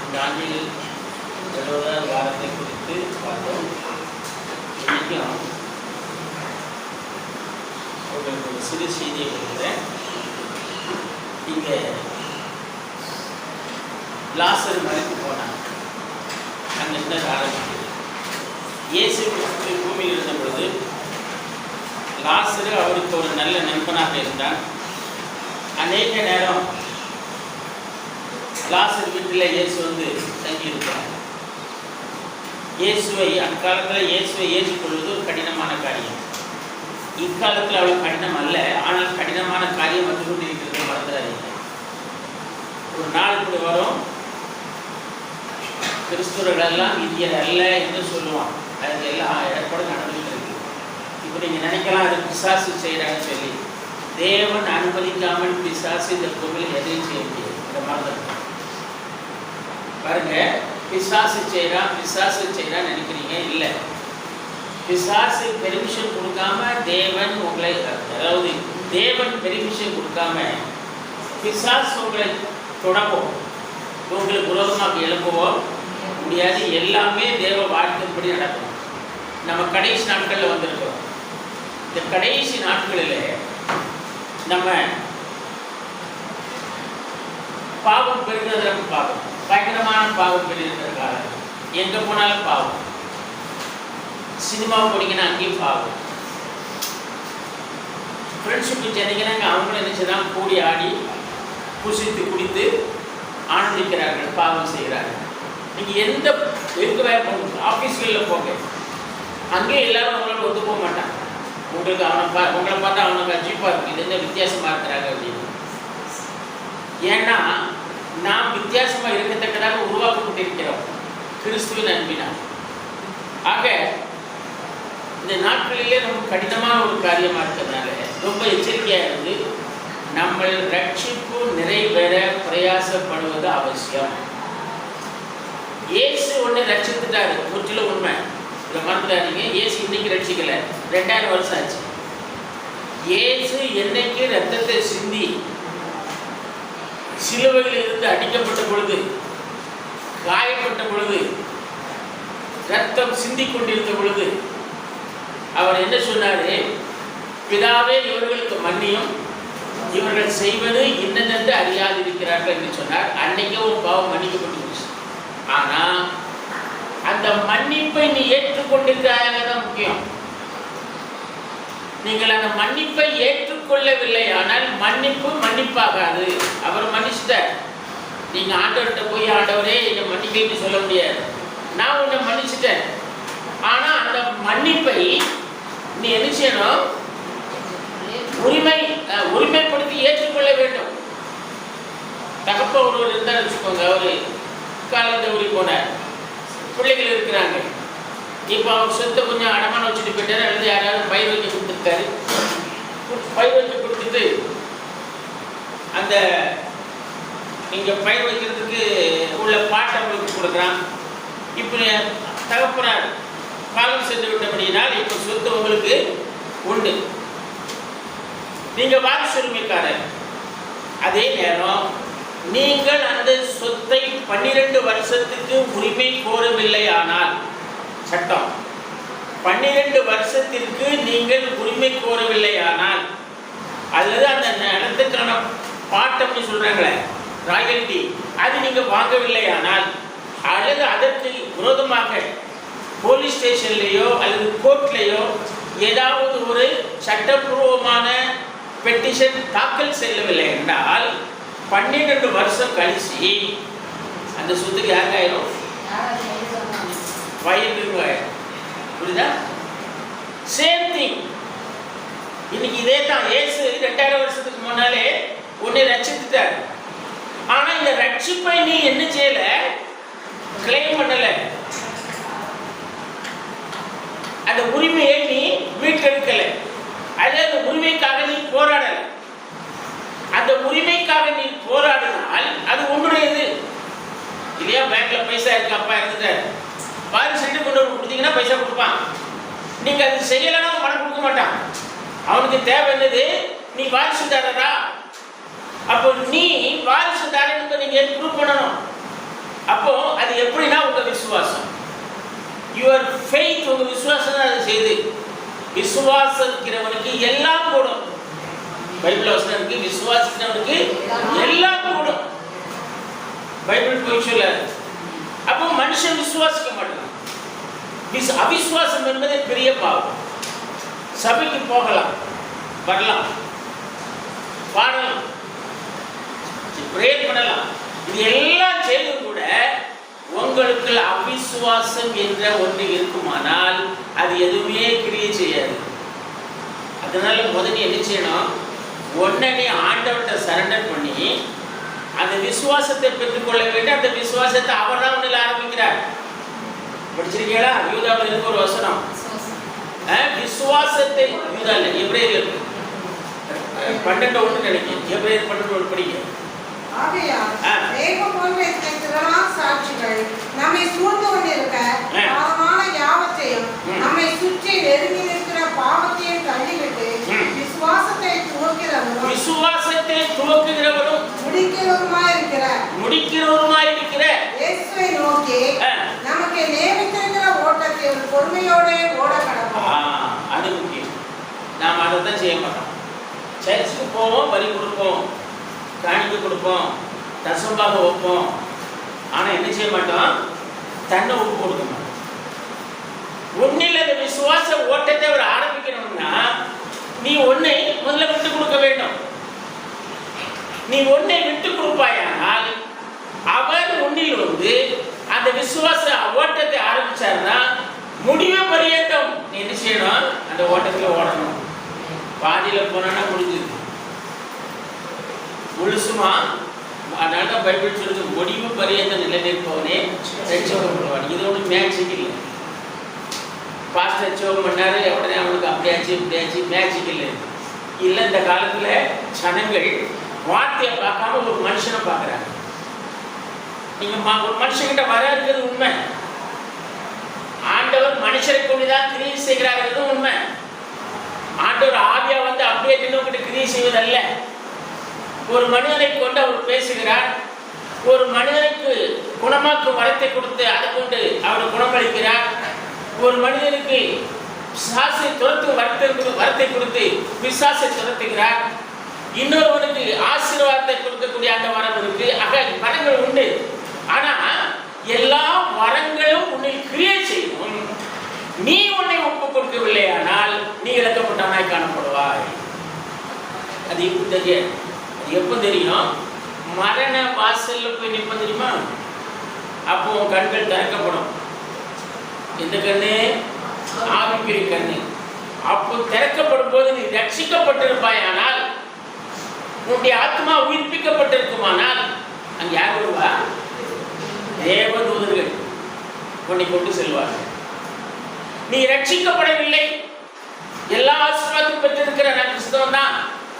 இந்த ஆண்டில் 70வது வாரத்தை குறித்து பார்த்தோம். இன்றைக்கும் உங்களுக்கு ஒரு சிறு செய்தியை கொடுக்குறேன். இங்கே லாசர் மலைக்கு போனாங்க. அங்கே என்ன ஆரம்பிக்குது? இயேசு கிறிஸ்து பூமியில் இருந்த பொழுது லாசரு அவருக்கு ஒரு நல்ல நண்பனாக இருந்தான். அநேக நேரம் லாசர் வீட்டில் இயேசு வந்து தங்கியிருக்கிறார். அக்காலத்தில் இயேசுவை ஏற்றுக்கொள்வது ஒரு கடினமான காரியம். இக்காலத்தில் அவ்வளோ கடினம் அல்ல, ஆனால் கடினமான காரியம் வந்து கொண்டு இருக்கிறது. மறந்துடாதீங்க. ஒரு நாள் இப்படி வரும், கிறிஸ்துவர்களெல்லாம் இந்தியர் அல்ல என்று சொல்லுவான். அது எல்லாம் ஏற்பாடு நடந்துகிட்டு இருக்கு. இப்போ நீங்கள் நினைக்கலாம் அது பிசாசு செய்கிறான்னு சொல்லி. தேவன் அனுமதிக்காமல் பிசாசு இந்த பொருள் எதையும் செய்ய முடியாது. இந்த மறந்து பாருங்க, பிசாசு செய்கிறான்னு நினைக்கிறீங்க. இல்லை, பிசாசு பெர்மிஷன் கொடுக்காம தேவன் உங்களை, அதாவது தேவன் பெர்மிஷன் கொடுக்காம பிசாசு உங்களை தொடப்போ, உங்களுக்கு விரோதமாக எழுப்பவோ முடியாது. எல்லாமே தேவ வாழ்க்கைப்படி நடக்கும். நம்ம கடைசி நாட்களில் வந்திருக்கிறோம். இந்த கடைசி நாட்களில் நம்ம பாவம் பெறுகிறதுக்கு பாவம், பயங்கரமான பாவம் பெறுகிற காலம். எங்கே போனாலும் பாவம். சினிமா போனீங்கன்னா அங்கேயும் பாவம். ஃப்ரெண்ட்ஷிப்பு சென்னீங்கன்னா அவங்களும் நினச்சிதான் கூடி ஆடி புசித்து குடித்து ஆனந்திக்கிறார்கள், பாவம் செய்கிறார்கள். நீங்கள் எந்த இருக்கவே ஆஃபீஸ்களில் போங்க, அங்கேயும் எல்லாரும் அவங்களோட ஒத்து போக மாட்டாங்க. உங்களுக்கு உங்களை பார்த்தா அவனுக்கு அஜீப்பாக இருக்குது, இது என்ன வித்தியாசமாக இருக்கிறாங்க அப்படின்னு. ஏன்னா நாம் வித்தியாசமாக இருக்கத்தக்கதாக உருவாக்கப்பட்டிருக்கிறோம் கிறிஸ்துவின் அன்பினால். ஆக இந்த நாட்களிலே ரொம்ப கடினமான ஒரு காரியமாக இருக்கிறதுனால ரொம்ப எச்சரிக்கையாக இருந்து நம்ம ரட்சிப்பு நிறைவேற பிரயாசப்படுவது அவசியம். இயேசு ஒன்று ரட்சித்துட்டாரு, முற்றிலும் உண்மை. இதை மறந்துடாதீங்க. இயேசு இன்னைக்கு ரட்சிக்கலை, 2000 வருஷம் ஆச்சு. இயேசு என்னைக்கு ரத்தத்தை சிந்தி சிலுவையில் இருந்து அடிக்கப்பட்ட பொழுது, காயப்பட்ட பொழுது, ரத்தம் சிந்தி கொண்டிருந்த பொழுது அவர் என்ன சொன்னாரு? பிதாவே இவர்களுக்கு மன்னியும், இவர்கள் செய்வது இன்னதென்று அறியாதிருக்கிறார்கள் என்று சொன்னார். அன்னைக்கே ஒரு பாவம் மன்னிக்கப்பட்டு. ஆனால் அந்த மன்னிப்பை நீ ஏற்றுக்கொண்டிருக்கிறாங்க தான் முக்கியம். நீங்கள் அந்த மன்னிப்பை ஏற்றுக்கொள்ளவில்லை ஆனால் மன்னிப்பு மன்னிப்பாகாது. அவர் மன்னிச்சிட்டார். நீங்கள் ஆண்டவர்கிட்ட போய் ஆண்டவரே என்னை மன்னிக்கன்னு சொல்ல முடியாது. நான் உன்னை மன்னிச்சிட்டேன். ஆனால் அந்த மன்னிப்பை நீ என்ன செய்யணும்? உரிமைப்படுத்தி ஏற்றுக்கொள்ள வேண்டும். தகப்ப ஒருவர் இருந்தால் வச்சுக்கோங்க. அவர் காலந்த ஊரி போனார், பிள்ளைகள் இருக்கிறாங்க. இப்போ அவர் சொத்தை கொஞ்சம் அடமான வச்சுட்டு போயிட்டார், அல்லது யாராவது பயிர் வைக்க கொடுத்துருக்காரு. பயிர் வைக்க கொடுத்துட்டு அந்த இங்கே பயிர் வைக்கிறதுக்கு உள்ள பாட்டை அவங்களுக்கு கொடுக்குறான். இப்போ தகப்பனார் காலம் சென்று விட்டபடியினால் இப்போ சொத்து உங்களுக்கு உண்டு, நீங்கள் வாரிசுரிமைக்காரர். அதே நேரம் நீங்கள் அந்த சொத்தை 12 வருஷத்துக்கு உரிமை கோரவில்லை ஆனால், சட்டம் 12 வருஷத்திற்கு நீங்கள் உரிமை கோரவில்லை ஆனால், அல்லது அந்த நிலத்துக்கான பாட்டம்னு சொல்றாங்களே ராயல்டி, அது நீங்கள் வாங்கவில்லை ஆனால், அல்லது அதற்கு விரோதமாக போலீஸ் ஸ்டேஷன்லேயோ அல்லது கோர்ட்லேயோ ஏதாவது ஒரு சட்டப்பூர்வமான பெட்டிஷன் தாக்கல் செய்யவில்லை என்றால் 12 வருஷம் கழிச்சு அந்த சொத்துக்கு யாருக்காயிரும்? வயதுங்க. புரியுதா? Same thing. இன்னைக்கு இதே தான். இயேசு 2000 வருஷத்துக்கு முன்னாலே உன்னை ரட்சித்துட்டார். ஆனால் இந்த ரட்சிப்பை நீ என்ன செய்யல? கிளைம் பண்ணல. அந்த உரிமையை நீ மீட்டெடுக்கல. அல்லது உரிமைக்காக நீ போராடல. அந்த உரிமைக்காக நீ போராடினால் அது உன்னுடையது இல்லையா? பேங்க்ல பைசா இருக்கு, அப்பா இருந்துட்டார், வாரிசு சைடு கொண்டு வந்து கொடுத்தீங்கன்னா பைசா கொடுப்பான். நீங்க அது செய்யலைன்னா பணம் கொடுக்க மாட்டான். அவனுக்கு தேவை என்னது? நீ வாரிசுதாரரா? அப்போ நீ வாரிசுதாரனுக்கு நீங்க ப்ரூவ் பண்ணணும். அப்ப விசுவாசம். யுவர் ஃபெய்த், உங்க விசுவாசம் தான் அதை செய்து. விசுவாசிக்கிறவனுக்கு எல்லாம் கூடும். பைபிள் வசனம் இருக்கு, விசுவாசிக்கிறவனுக்கு எல்லாம் கூடும். பைபிள் போய் சொல்லாது. அப்போ மனுஷன் விசுவாசிக்க மாட்டான். அவிசுவாசம் என்பது பெரிய பாவம். சபைக்கு போகலாம், வரலாம், பாடலாம், பிரேயர் பண்ணலாம், இது எல்லாம் செய்து கூட உங்களுக்கு அவிசுவாசம் என்ற ஒன்று இருக்குமானால் அது எதுவுமே கிரியை செய்யாது. அதனால முதல்ல என்ன செய்யணும்? உடனே ஆண்டவர்கிட்ட சரண்டர் பண்ணி அந்த விசுவாசத்தை பெற்றுக்கொள்ள வேண்டும். அந்த விசுவாசத்தை அவர் தான் ஒன்றில் ஆரம்பிக்கிறார். படிச்சிருக்கீங்களா? யூதாவில் இருக்கு ஒரு வசனம், விசுவாசத்தை, யூதா இல்லை, எபிரேயர் 12:1 நினைக்கிறேன். எபிரேயர் 12:1 படிக்க. சாட்சிகள் நம்மை சூழ்ந்து கொண்டிருக்க பாவமான யாவற்றையும் நம்மை சுற்றி நெருங்கி நிற்கிற பாவத்தையும் தள்ளிவிட்டு விசுவாசத்தை துவக்குகிறவரும் முடிக்கிறவருமாயிருக்கிற இயேசுவை நோக்கி நமக்கு நியமித்திருக்கிற ஓட்டத்தை பொறுமையோடு ஓட கடப்போம். அது முக்கியம். நாம் அதை தான் செய்ய மாட்டோம். சர்ச்சுக்கு போவோம், வரி கொடுப்போம், காணிக்கை கொடுப்போம், தசம்பாக வைப்போம். ஆனால் என்ன செய்ய மாட்டோம்? தன்னை ஒப்பு கொடுக்க மாட்டோம். ஒன்னில் அந்த விசுவாச ஓட்டத்தை அவர் ஆரம்பிக்கணும்னா நீ ஒன்னை முதல்ல விட்டு கொடுக்க வேண்டும். நீ ஒன்னை விட்டு கொடுப்பாயானால் அவர் உன்னில் வந்து அந்த விசுவாச ஓட்டத்தை ஆரம்பிச்சாருன்னா முடிவு பரியந்தம் நீ என்ன செய்யணும்? அந்த ஓட்டத்தில் ஓடணும். பாதியில் போனா முடிஞ்சது முழுசுமா. அதனால தான் பைபிள் சொல்லுது, முடிவு பரியந்த நிலை நிற்பவனே ரட்சிக்கப்படுவான். இது ஒன்றும் மேட்சிக் இல்லை. பாஸ்டர் ஜெபம் பண்ணாரு, உடனே அவனுக்கு அப்படியாச்சு இப்படியாச்சு, மேட்சிக் இல்லை. இல்லை, இந்த காலத்தில் ஜனங்கள் வார்த்தையை பார்க்காம ஒரு மனுஷனை பார்க்குறாங்க. நீங்கள் ஒரு மனுஷங்கிட்ட வர இருக்கிறது உண்மை. ஆண்டவர் மனுஷரை கொண்டுதான் கிரியை செய்கிறார்கள் உண்மை. ஆண்டவர் ஆவியா வந்து அப்படியே தின்னவங்கிட்ட கிரியை செய்வதல்ல. ஒரு மனிதனை கொண்டு அவர் பேசுகிறார். ஒரு மனிதனுக்கு குணமாக்கும் வரத்தை கொடுத்து அதை கொண்டு அவர் குணமளிக்கிறார். ஒரு மனிதனுக்கு பிசாசை துரத்தும் வரத்தை கொடுத்து பிசாசை துரத்துகிறார். இன்னொருவனுக்கு ஆசீர்வாதத்தை கொடுக்கக்கூடிய அந்த வரம் இருக்கு. ஆக வரங்கள் உண்டு. ஆனா எல்லா வரங்களும் உன்னை கிரியை செய்யும். நீ உன்னை ஒப்பு கொடுக்கவில்லையானால் நீ இழக்கப்பட்டவனாய் காணப்படுவாய். அது எப்போ தெரியும்? மரண வாசல்ல போய் நிற்ப தெரியுமா? அப்போ உன் கண்கள் திறக்கப்படும். எந்த கண்ணு? ஆவிக்குரிய கண்ணு. அப்போ திறக்கப்படும் போது நீ ரட்சிக்கப்பட்டிருப்பாயானால், உன்னுடைய ஆத்மா உயிர்ப்பிக்கப்பட்டிருக்குமானால் அங்கே யார் வருவா? தேவதூதர்கள் உன்னை கொண்டு செல்வார்கள். நீ ரட்சிக்கப்படவில்லை, எல்லா ஆசீர்வாதத்தையும் பெற்றிருக்கிற நான் கிறிஸ்தவன் தான்,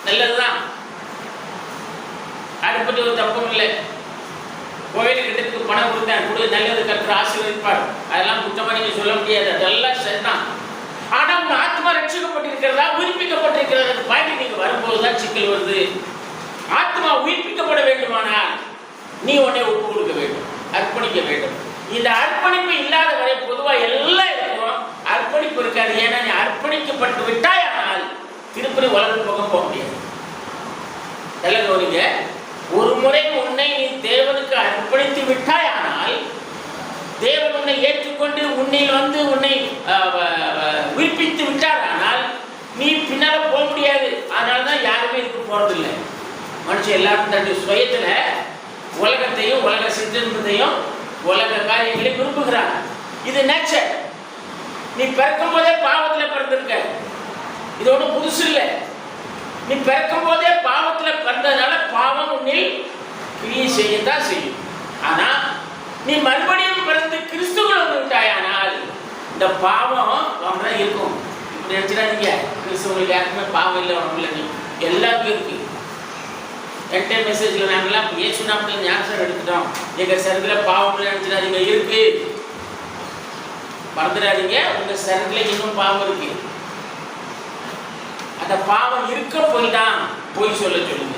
நல்லதுதான், அதை பற்றி ஒரு தப்பும் இல்லை. கோயிலுக்கு கிட்டத்துக்கு பணம் கொடுத்தேன், கொடு, நல்லது கற்று ஆசீர்வதிப்பார், அதெல்லாம் குற்றமாக நீங்கள் சொல்ல முடியாது. அதெல்லாம் சரிதான். ஆனால் உங்கள் ஆத்மா ரட்சிக்கப்பட்டிருக்கிறதா, உயிர்ப்பிக்கப்பட்டிருக்கிறதா, பாயிண்ட் நீங்கள் வரும்போது தான் சிக்கல் வருது. ஆத்மா உயிர்ப்பிக்கப்பட வேண்டுமானால் நீ உன்னை ஒப்பு கொடுக்க வேண்டும், அர்ப்பணிக்க வேண்டும். இந்த அர்ப்பணிப்பு இல்லாத வரை பொதுவாக எல்லாம் இருக்கும், அர்ப்பணிப்பு இருக்காது. ஏன்னா நீ அர்ப்பணிக்கப்பட்டு விட்டாயானால் திருப்பதி உலகம் பக்கம் போக முடியாது. எல்லாம் கவனிங்க. ஒரு முறை உன்னை நீ தேவனுக்கு அர்ப்பணித்து விட்டாயானால், தேவன் உன்னை ஏற்றுக்கொண்டு உன்னில் வந்து உன்னை உயிர்ப்பித்து விட்டாரானால் நீ பின்னால போக முடியாது. அதனால தான் யாருமே இதுக்கு போறதில்லை. மனுஷன் எல்லாரும் தன்னுடைய சுயத்துல உலகத்தையும் உலக சிற்றின்பத்தையும் உலக காரியங்களையும் விரும்புகிறாங்க. இது நேச்சர். நீ பிறக்கும் போதே பாவத்தில் பிறந்திருக்க, இது ஒன்றும் புதுசு இல்லை. நீ பிறக்கும் போதே பாவத்தில் பிறந்ததுனால பாவம் உன்னில் கிரியை செய்யத்தான் செய்யும். ஆனா நீ மறுபடியும் பிறந்து கிறிஸ்துக்குள் வந்து விட்டாயானால் இந்த பாவம் அவங்கதான் இருக்கும். இப்படி நினைச்சிடாதீங்க, கிறிஸ்துவங்களுக்கு யாருக்குமே பாவம் இல்லை, ஒன்றும் இல்லை. நீ எல்லாருக்கும் இருக்கு. என்கிட்ட மெசேஜில் நாங்கள்லாம் இயேசு நாமத்தில் ஞானஸ்நானம் எடுத்துட்டோம், எங்கள் சரத்தில் பாவம் நினைச்சிடாதீங்க, இருக்கு. மறந்துடாதீங்க, உங்க சரத்தில் இன்னும் பாவம் இருக்கு. அந்த பாவம் இருக்க போய் தான் போய் சொல்ல சொல்லுங்க.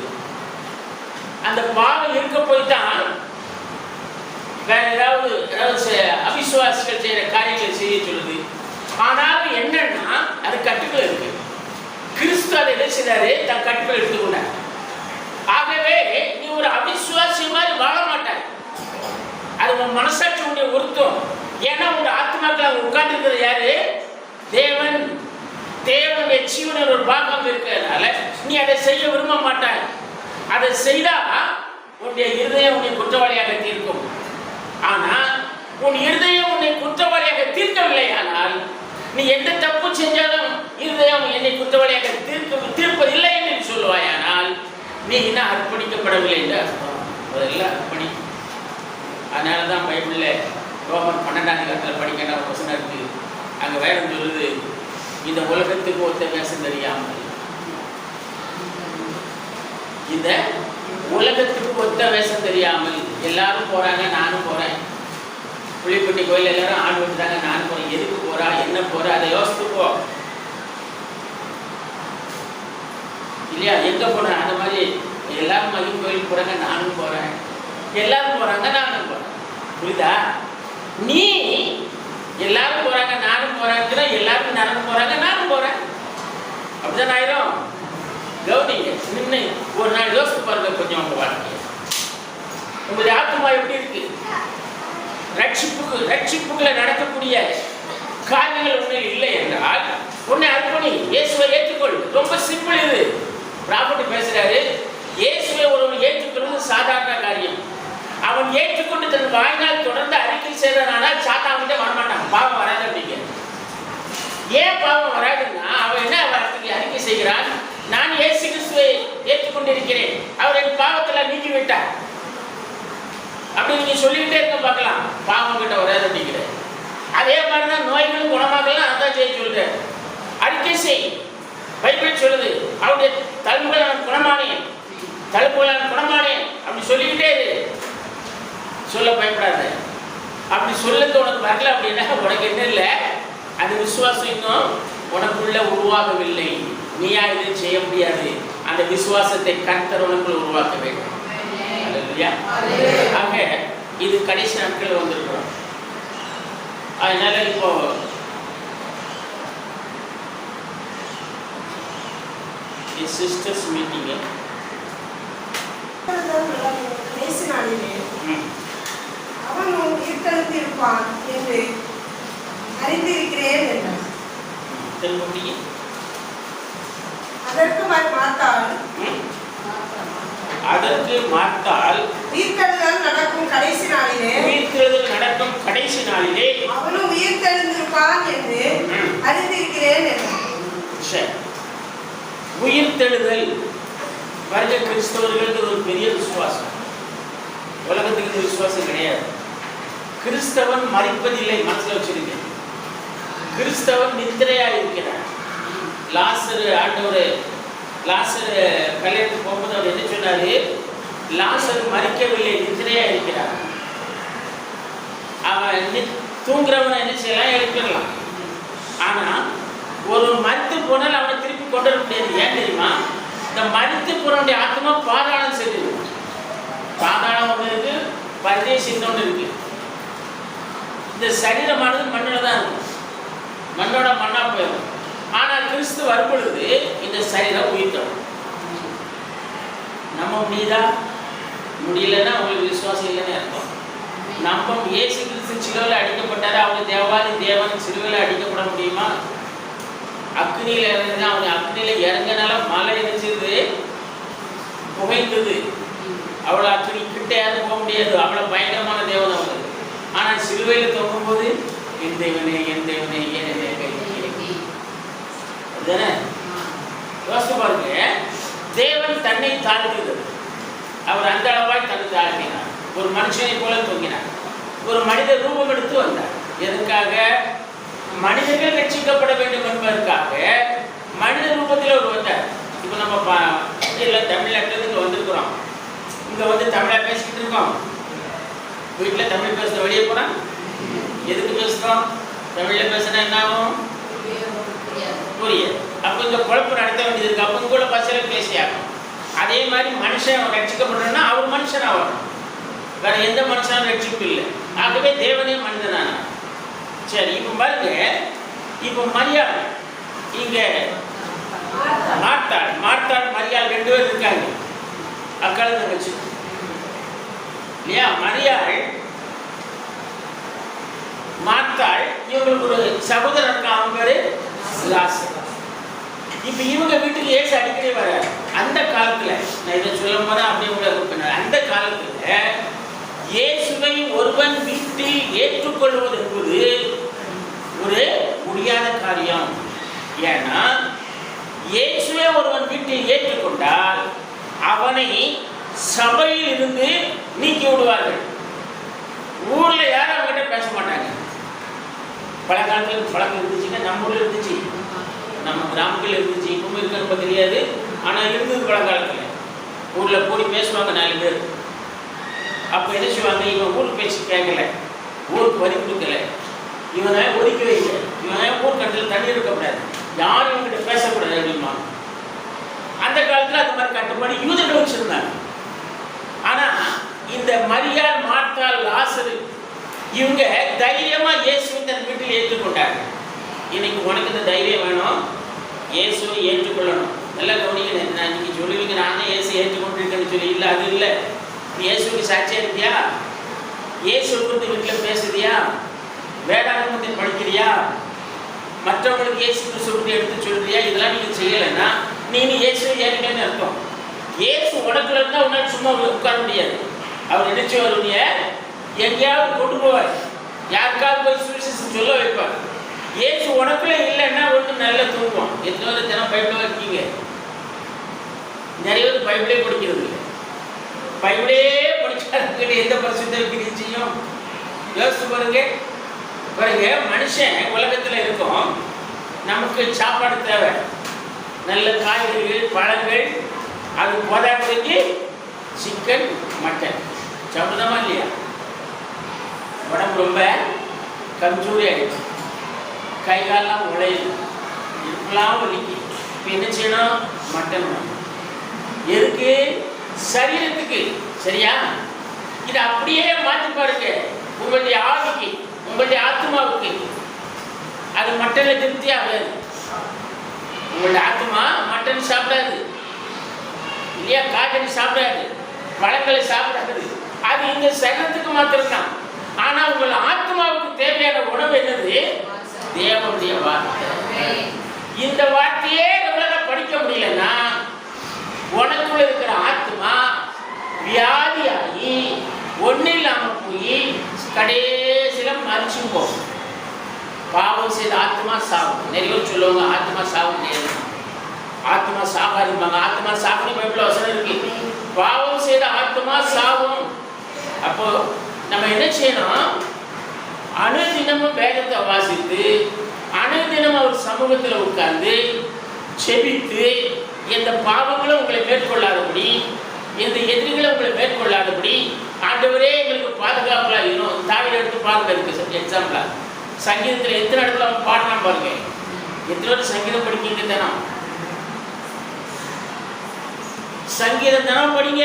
அந்த பாவம் இருக்க போய் தான் வேற ஏதாவது அவிசுவாசிகள் செய்யற காரியங்களை செய்ய சொல்லுது. ஆனாலும் என்னன்னா அது கட்டுக்குள்ள இருக்கு. கிறிஸ்து அதை என்ன செய்தாரு? தன் கட்டுக்குள்ள எடுத்துக்கொண்டார். ஆகவே நீ ஒரு அவிசுவாசி மாதிரி வாழ மாட்டாய். அது உன் மனசாட்சி உடைய உறுத்தம். ஏன்னா உங்க ஆத்மாக்கள் உட்கார்ந்து இருக்கிறது யாரு? தேவன். தேவனுடைய ஜீவனில் ஒரு பாகம் இருக்கிறதுனால நீ அதை செய்ய விரும்ப மாட்டாய். அதை செய்தா உன்னுடைய இருதயம் உன்னை குற்றவாளியாக தீர்க்கும். ஆனா உன் இருதயம் உன்னை குற்றவாளியாக தீர்க்கவில்லை. ஆனால் நீ எந்த தப்பு செஞ்சாலும் இருதயம் என்னை குற்றவாளியாக தீர்ப்பதில்லை என்று சொல்லுவாய். ஆனால் நீ இன்னும் அர்ப்பணிக்கப்படவில்லை என்று அர்த்தம். அதெல்லாம் அர்ப்பணி. அதனால தான் பைபிள்ல ரோமர் 12 படிக்கிற ஒரு வசனம் இருக்கு. அங்க வேற சொல்லுது, இந்த உலகத்துக்கு ஒத்த வேஷம் தெரியாமல், இந்த உலகத்துக்கு ஒத்த வேஷம் தெரியாமல் எல்லாரும் போறாங்க, நானும் போறேன். புளிப்பட்டி கோயில் எல்லாரும் ஆண்டு விட்டுறாங்க, நானும் போறேன். எதுக்கு போறா, என்ன போறா, அதை யோசித்து போ இல்லையா? எங்க போறேன்? அந்த மாதிரி எல்லாரும் மகிழ் கோயிலுக்கு போறாங்க, நானும் போறேன். எல்லாரும் போறாங்க, நானும் போறேன். புரியுதா? நீ எல்லாரும் போறாங்க, நானும் போறேன். எல்லாரும் நடந்து போறாங்க, நானும் போறேன். அப்படிதான் ஆயிரும். கவனிங்க, நின்று ஒரு நாள் யோசித்து பாருங்க கொஞ்சம் உங்க வாழ்க்கைய. உங்களுடைய ஆத்மா எப்படி இருக்கு? ரட்சிப்புக்குள்ள நடக்கக்கூடிய காரியங்கள் ஒன்றும் இல்லை என்றால் உன்னை அர்ப்பணி, இயேசுவை ஏற்றுக்கொள். ரொம்ப சிம்பிள். இது ப்ராப்பர்ட்டி பேசுறாரு. இயேசுவை ஒருவன் ஏற்றுக்கொள்வது சாதாரண காரியம். அவன் ஏற்றுக்கொண்டு தன் வாயினால் தொடர்ந்து அறிக்கை செய்தனானால் சாத்தான்கிட்ட வரமாட்டான். பாவம் வராது. அப்படிங்க ஏன் பாவம் வராதுன்னா அவன் என்ன வரத்துக்கு அறிக்கை செய்கிறான்? நான் இயேசு கிறிஸ்துவை ஏற்றுக்கொண்டிருக்கிறேன், அவர் என் பாவத்தில் நீக்கி விட்டார் அப்படி நீங்க சொல்லிக்கிட்டே இருக்க பார்க்கலாம். பாவம் கிட்ட வராது அப்படிங்கிற. அதே மாதிரிதான் நோய்களும் குணமாகலாம். அதான் செய்ய சொல்ற. அறிக்கை செய். பைபிள் சொல்லுது, அவருடைய தழும்புகள் நான் குணமானேன், தழும்புகள் நான் குணமானேன் அப்படி சொல்லிக்கிட்டே இரு. சொல்ல பயப்படாத. அப்படி சொல்லது உனக்கு வரல அப்படின்னா உனக்கு என்ன இல்லை? அந்த விசுவாசம் இன்னும் உனக்குள்ள உருவாகவில்லை. நீயா இதை செய்ய முடியாது. அந்த விசுவாசத்தை கர்த்தர் உனக்குள்ள உருவாக்க வேண்டும். ஆக இது கடைசி நாட்கள் வந்திருக்கிறோம். அதனால இப்போ சிஸ்டர்ஸ் மீட்டிங் அவன் உயிர்த்தெழுந்திருப்பான் என்று அறிந்திருக்கிறேன் என்றார். அதற்கு மார்த்தாள் உயிர்த்தெழுதல் நடக்கும் கடைசி நாளிலே அவனும் உயிர்த்தெழுந்திருப்பான் என்று அறிந்திருக்கிறேன் என்றார். உயிர்த்தெழுதல் வருக கிறிஸ்தவர்களுக்கு ஒரு பெரிய விசுவாசம். உலகத்துக்கு இந்த விசுவாசம் கிடையாது. கிறிஸ்தவன் மரிப்பதில்லை. மனசுல வச்சிருக்க. கிறிஸ்தவன் நித்திரையா இருக்கிறார். லாசர் கல்யாணத்துக்கு போகும்போது அவர் என்ன சொன்னாரு? லாசர் மரிக்கவில்லை, நித்திரையா இருக்கிறார். அவன் தூங்குறவனை என்ன செய்யலாம்? எழுப்பிடலாம். ஆனா ஒரு மரித்து போனால் அவனை திருப்பி கொண்டு வர முடியாது. ஏன் தெரியுமா? இந்த மரித்து போறவனுடைய ஆத்மா பாதாளம் செல்லுது. பாதாளம் ஒன்று இருக்கு, பரதேசின்னு ஒன்று இருக்கு. இந்த சரீரமானது மண்ணில் தான் இருக்கும். மண்ணோட மண்ணா போயிடும். ஆனால் கிறிஸ்து வரும்பொழுது இந்த சரீரம் உயிர்த்தோம். நம்ம முடியலன்னா அவங்களுக்கு விசுவாசம் இல்லைன்னு அர்த்தம். நம்ம இயேசு கிறிஸ்து சிலுவையில் அடிக்கப்பட்டாரு. அவங்க தேவன் சிலுவையில் அடிக்கப்பட முடியுமா? அக்னியில் இறங்குது. அவங்க அக்னியில் இறங்கினால மழை இருந்துச்சு, புகைந்தது. அவ்வளோ அக்னி கிட்ட யாரும் போக முடியாது. அவ்வளோ பயங்கரமான தேவன் அவங்க. ஆனால் சிலுவையில் தொங்கும்போது என் தேவனே ஏன் என்னை கைதானே யோசித்து பாருங்க. தேவன் தன்னை தாழ்த்துகிறது. அவர் அந்த அளவாய் தன்னை தாழ்த்தினார். ஒரு மனுஷனை போல தொங்கினார். ஒரு மனித ரூபம் எடுத்து வந்தார். எதுக்காக? மனிதர்கள் ரட்சிக்கப்பட வேண்டும் என்பதற்காக மனித ரூபத்தில் அவர் வந்தார். இப்போ நம்ம தமிழ்நாட்டில் இங்கே வந்திருக்கிறோம். இங்கே வந்து தமிழாக பேசிக்கிட்டு இருக்கோம். வீட்டில் தமிழ் பேசுகிற வெளியே போனால் எதுக்கு பேசுகிறோம்? தமிழில் பேசுனா என்ன ஆகும்? புரியாது. அப்போ இந்த குழப்பம் நடத்த வேண்டியது இருக்கு. அப்போ கூட பசங்க பேசியாகும். அதே மாதிரி மனுஷன் ரட்சிக்கப்படணும்னா அவர் மனுஷன் ஆகணும். வேற எந்த மனுஷனும் ரட்சிப்பு இல்லை. ஆகவே தேவனே மனிதனான சரி, இப்போ பாருங்க, இப்போ மரியாள் இங்க மார்த்தாள் மரியாள் 2 பேர் இருக்காங்க, அக்கால தங்கச்சி இல்லையா? மரியாள் மார்த்தாள், இவங்களுக்கு ஒரு சகோதரர் இருக்கான், அவங்க பேரு லாசர். இப்போ இவங்க வீட்டுக்கு இயேசு அடிக்கடி வராரு. அந்த காலத்துல நான் இதை சொல்ல போறேன் அப்படி அந்த காலத்துல இயேசுவை ஒருவன் வீட்டில் ஏற்றுக்கொள்வது என்பது ஒரு முடியாத காரியம். ஏன்னா இயேசுவை ஒருவன் வீட்டில் ஏற்றுக்கொண்டால் அவனை சபையில் இருந்து நீக்கி விடுவார்கள். ஊர்ல யாரும் அவங்ககிட்ட பேச மாட்டாங்க. பல காலத்தில் பழக்கம் இருந்துச்சுன்னா, நம்ம ஊர்ல இருந்துச்சு, நம்ம கிராமத்தில் இருந்துச்சு, இப்பவும் இருக்க ரொம்ப தெரியாது, ஆனால் இருந்தது பல காலத்தில். ஊரில் கூடி பேசுவாங்க 4 பேர். அப்போ என்ன செய்வாங்க, இவன் ஊர் பேச்சு கேட்கல, ஊருக்கு வரி கொடுக்கல, இவனை ஒதுக்கி வைக்கல, இவன் ஊர் கட்டில் தண்ணி இருக்கக்கூடாது, யாரும் இவங்கிட்ட பேசக்கூடாது அப்படிமா. அந்த காலத்தில் அந்த மாதிரி கட்டுப்பாடு யூதர்கள் வச்சிருந்தாங்க. ஆனால் இந்த மரியாள் மார்த்தாள் லாசரு இவங்க தைரியமா இயேசுவை தன் வீட்டில் ஏற்றுக்கொண்டாங்க. இன்னைக்கு உனக்கு இந்த தைரியம் வேணும், இயேசுவை ஏற்றுக்கொள்ளணும். நல்லா கவனிக்கணும். நான் இன்னைக்கு சொல்லுவீங்க, நானே இயேசு ஏற்றுக்கொண்டிருக்கேன்னு சொல்லி, இல்லை அது இல்லை. இயேசுக்கு சாட்சியா இருக்கியா? இயேசு குறித்து வீட்டில் பேசுறியா? வேதாகமத்தை படிக்கிறியா? மற்றவங்களுக்கு இயேசு கிறிஸ்துவை எடுத்து சொல்றியா? இதெல்லாம் நீங்க செய்யலைன்னா நீ இயேசுவை ஏற்கனவே அர்த்தம். இயேசு உனக்குள்ள இருந்தால் உன்னால் சும்மா உட்கார முடியாது. அவர் நினைச்சு வருவீங்க, எங்கேயாவது கொண்டு போவார், யாருக்காவது போய் சுவிசேஷம் சொல்ல வைப்பார். இயேசு உனக்குள்ள இல்லைன்னா ஒன்று நல்லா தூங்குவோம். எத்தனை பேர் தினம் பைபிளாக இருக்கீங்க? நிறைய பேர் பைபிளே படிக்கிறது இல்லை. பைபிளே படிச்சாருக்கிட்ட எந்த பரிசுத்த கிரியை செய்யும்? யோசிச்சு பாருங்க. மனுஷன் உலகத்தில் இருக்கும், நமக்கு சாப்பாடு தேவை, நல்ல காய்கறிகள் பழங்கள், அது போதாக்குறைக்கு சிக்கன் மட்டன் சாப்பிடுதாமா இல்லையா? உடம்பு ரொம்ப கம்ஜூரி ஆகிடுச்சு, கை காலெல்லாம் உழையுது, இப்பெல்லாம் வலிக்கு. இப்போ என்ன செய்யணும்? மட்டன் எதுக்கு? சரீரத்துக்கு. சரியா? இதை அப்படியே மாற்றி பாருங்க. உங்களுடைய ஆவிக்கு, உங்களுடைய ஆத்மாவுக்கு அது மட்டனில் திருப்தி ஆகாது. உங்களுடைய ஆத்மா மட்டன் சாப்பிடாது இல்லையா? காய்கறி சாப்பிடாது, பழங்களை சாப்பிடாது. அது இந்த சரீரத்துக்கு மாத்திரம்தான். ஆனால் உங்கள் ஆத்மாவுக்கு தேவையான உணவு என்னது? தேவனுடைய வார்த்தை. இந்த வார்த்தையே நம்மளால படிக்க முடியலன்னா உனக்குள்ள இருக்கிற ஆத்மா வியாதியாகி ஒன்றும் இல்லாமல் போய் கடைசியில் மறிச்சு போகும். பாவம் செய்த ஆத்மா சாகும். நிறைய சொல்லுவாங்க ஆத்மா சாக முடியாது, ஆத்மா சாகாதும்பாங்க. ஆத்மா சாகுன்னு பைபிள்ல வசனம் இருக்கு. பாவம் செய்த ஆத்மா சாகும். அப்போ நம்ம என்ன செய்யணும்? அனுதினமும் வேதத்தை வாசித்து, அனுதினம் அவர் சமூகத்தில் உட்கார்ந்து செபித்து, எந்த பாவங்களும் உங்களை மேற்கொள்ளாதபடி, எந்த எதிரிகளும் உங்களை மேற்கொள்ளாதபடி ஆண்டவரே எங்களுக்கு பாதுகாப்புலாம் இருக்கணும். தாவீது எடுத்து பாருங்க, இருக்கு எக்ஸாம்பிளா. சங்கீதத்தில் எத்தனை இடத்துல அவன் பாடலாம் பாருங்க. எத்தனை பேர் சங்கீதம் படிக்கிங்க? தினம் சங்கீதம் தினம் படிங்க